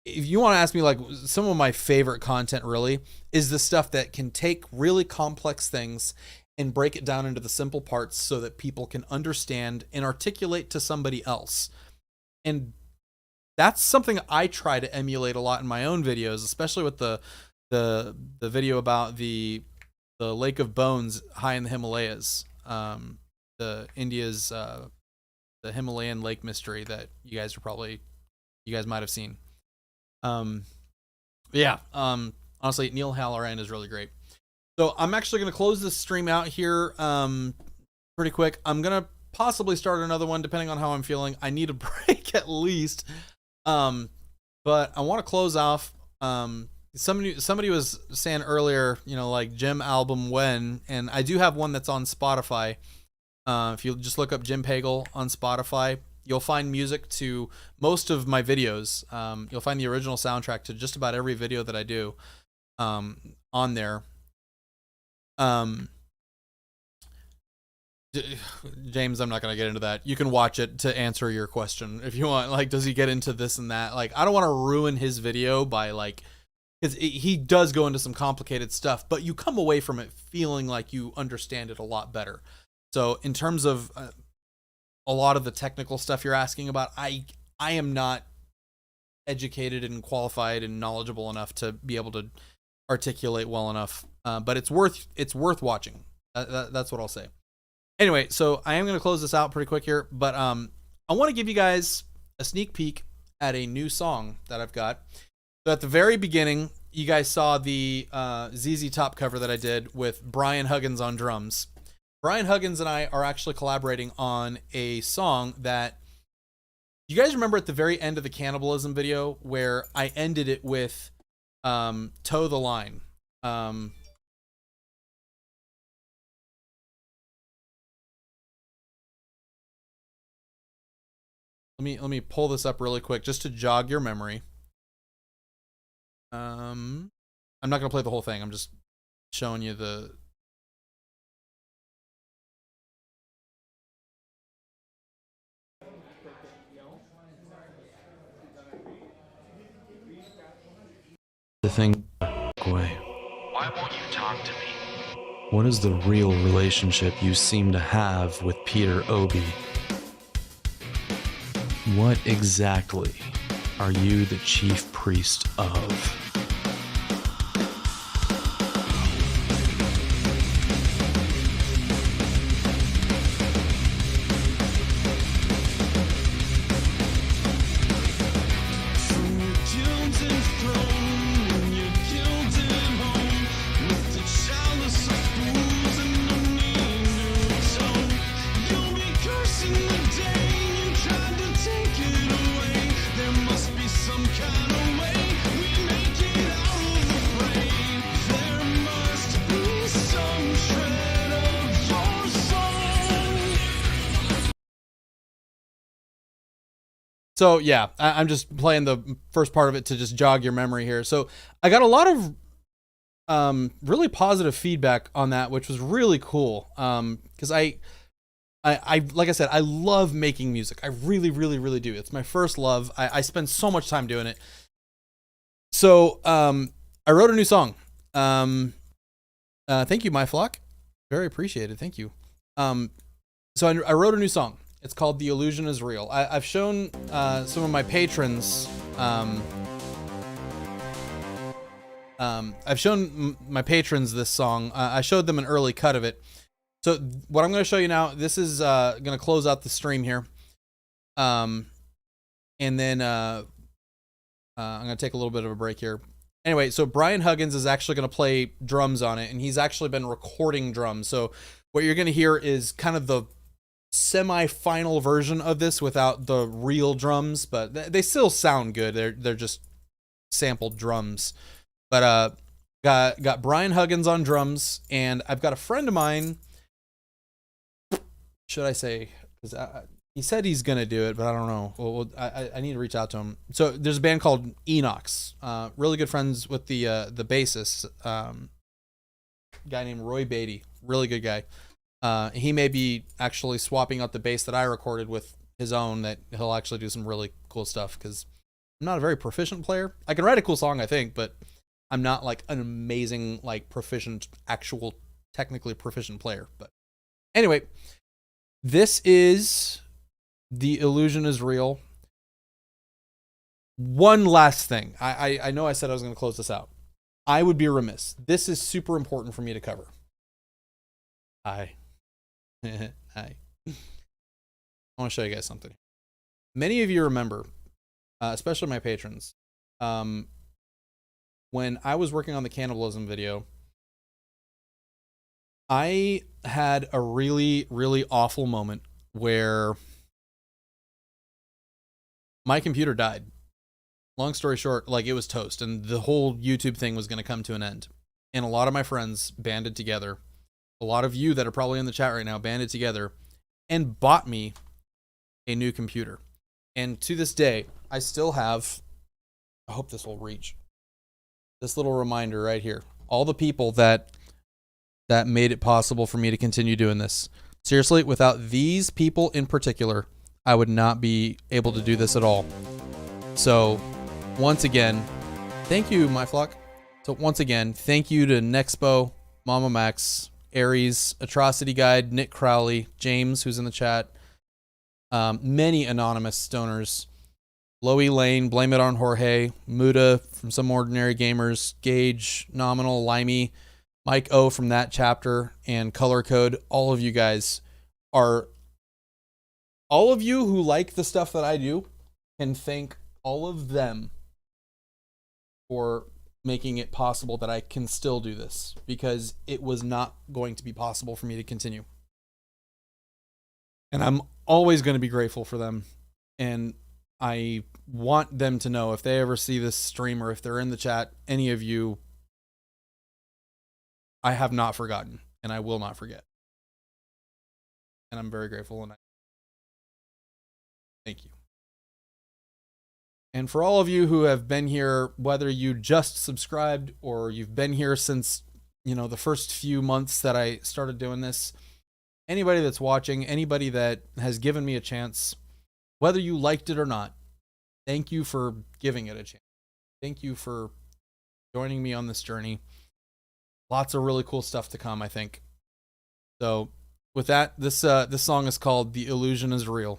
If you want to ask me, like, some of my favorite content really is the stuff that can take really complex things and break it down into the simple parts so that people can understand and articulate to somebody else. And that's something I try to emulate a lot in my own videos, especially with the video about the Lake of Bones high in the Himalayas, the India's the Himalayan lake mystery that you guys might have seen. Honestly, Neil Halloran is really great. So I'm actually going to close this stream out here pretty quick. I'm going to possibly start another one depending on how I'm feeling. I need a break at least. But I want to close off. Somebody was saying earlier, you know, like Jim album when, and I do have one that's on Spotify. If you just look up Jim Pagel on Spotify, you'll find music to most of my videos. You'll find the original soundtrack to just about every video that I do on there. James, I'm not going to get into that. You can watch it to answer your question if you want. Like, does he get into this and that? Like, I don't want to ruin his video by like, because he does go into some complicated stuff, but you come away from it feeling like you understand it a lot better. So in terms of a lot of the technical stuff you're asking about, I am not educated and qualified and knowledgeable enough to be able to articulate well enough. But it's worth watching. That's what I'll say. Anyway, so I am going to close this out pretty quick here, but I want to give you guys a sneak peek at a new song that I've got. So at the very beginning, you guys saw the ZZ Top cover that I did with Brian Huggins on drums. Brian Huggins and I are actually collaborating on a song that you guys remember at the very end of the cannibalism video where I ended it with Toe the Line. Let me pull this up really quick just to jog your memory. I'm not gonna play the whole thing. I'm just showing you the. The thing. Away. Why won't you talk to me? What is the real relationship you seem to have with Peter Obi? What exactly are you the chief priest of? So yeah, I'm just playing the first part of it to just jog your memory here. So I got a lot of really positive feedback on that, which was really cool. Because I like I said, I love making music. I really, really, really do. It's my first love. I spend so much time doing it. So I wrote a new song. Thank you, my flock. Very appreciated. Thank you. So I wrote a new song. It's called The Illusion Is Real. I've shown some of my patrons. I've shown my patrons this song. I showed them an early cut of it. So what I'm going to show you now, this is going to close out the stream here. And then I'm going to take a little bit of a break here. Anyway, so Brian Huggins is actually going to play drums on it, and he's actually been recording drums. So what you're going to hear is kind of the semi-final version of this without the real drums, but they still sound good. They're just sampled drums. But got Brian Huggins on drums, and I've got a friend of mine. Should I say? Because he said he's gonna do it, but I don't know. Well, I need to reach out to him. So there's a band called Enox. Really good friends with the bassist, guy named Roy Beatty. Really good guy. He may be actually swapping out the bass that I recorded with his own, that he'll actually do some really cool stuff, because I'm not a very proficient player. I can write a cool song, I think, but I'm not like an amazing, like proficient, actual technically proficient player. But anyway, this is The Illusion Is Real. One last thing. I know I said I was going to close this out. I would be remiss. This is super important for me to cover. Hi. I want to show you guys something. Many of you remember, especially my patrons, when I was working on the cannibalism video, I had a really, really awful moment where my computer died. Long story short, like, it was toast, and the whole YouTube thing was going to come to an end. And a lot of my friends banded together. A lot of you that are probably in the chat right now banded together and bought me a new computer. And to this day, I still have, I hope this will reach, this little reminder right here. All the people that made it possible for me to continue doing this. Seriously, without these people in particular, I would not be able to do this at all. So, once again, thank you, my flock. So, once again, thank you to Nexpo, Mama Max, Aries, Atrocity Guide, Nick Crowley, James, who's in the chat, many anonymous stoners, Loey Lane, Blame It on Jorge, Muda from Some Ordinary Gamers, Gage, Nominal, Limey, Mike O from that chapter, and Color Code. All of you guys are, all of you who like the stuff that I do can thank all of them for making it possible that I can still do this, because it was not going to be possible for me to continue. And I'm always going to be grateful for them. And I want them to know, if they ever see this stream or if they're in the chat, any of you, I have not forgotten and I will not forget. And I'm very grateful, and I thank you. And for all of you who have been here, whether you just subscribed or you've been here since, you know, the first few months that I started doing this, anybody that's watching, anybody that has given me a chance, whether you liked it or not, thank you for giving it a chance. Thank you for joining me on this journey. Lots of really cool stuff to come, I think. So with that, this song is called The Illusion is Real.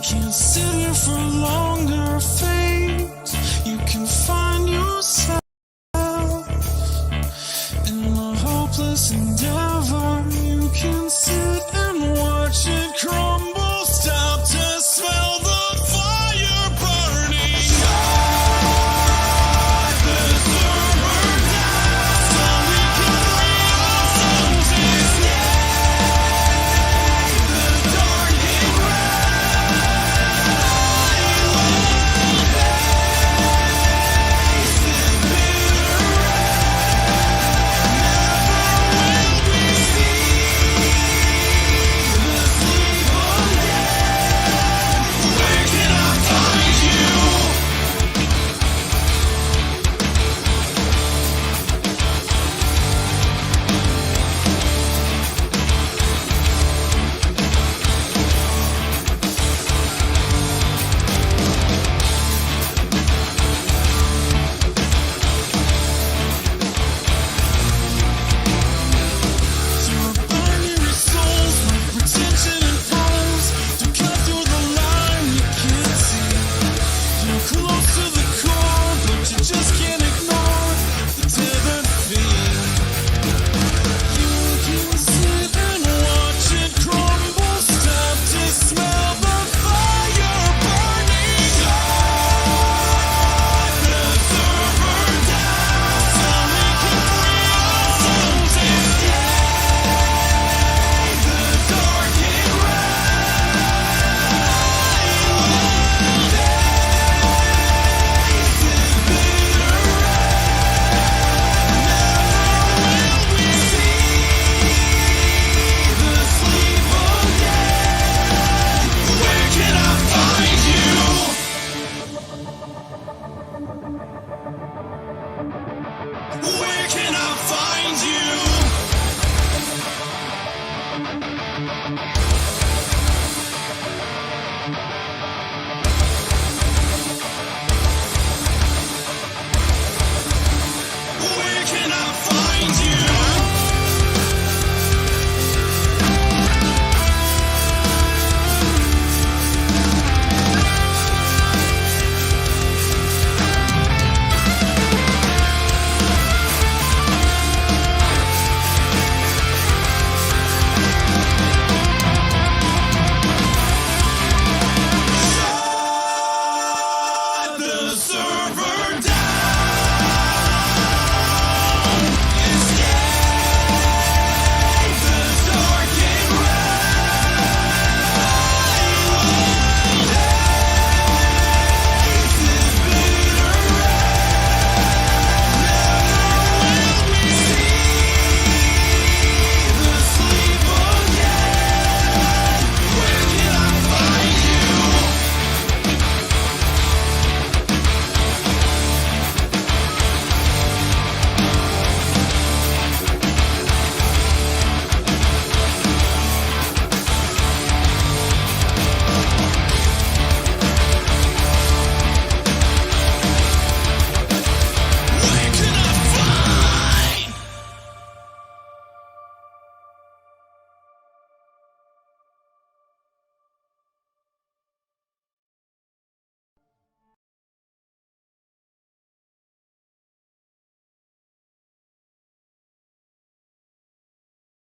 Can't sit here for longer, fate. You can find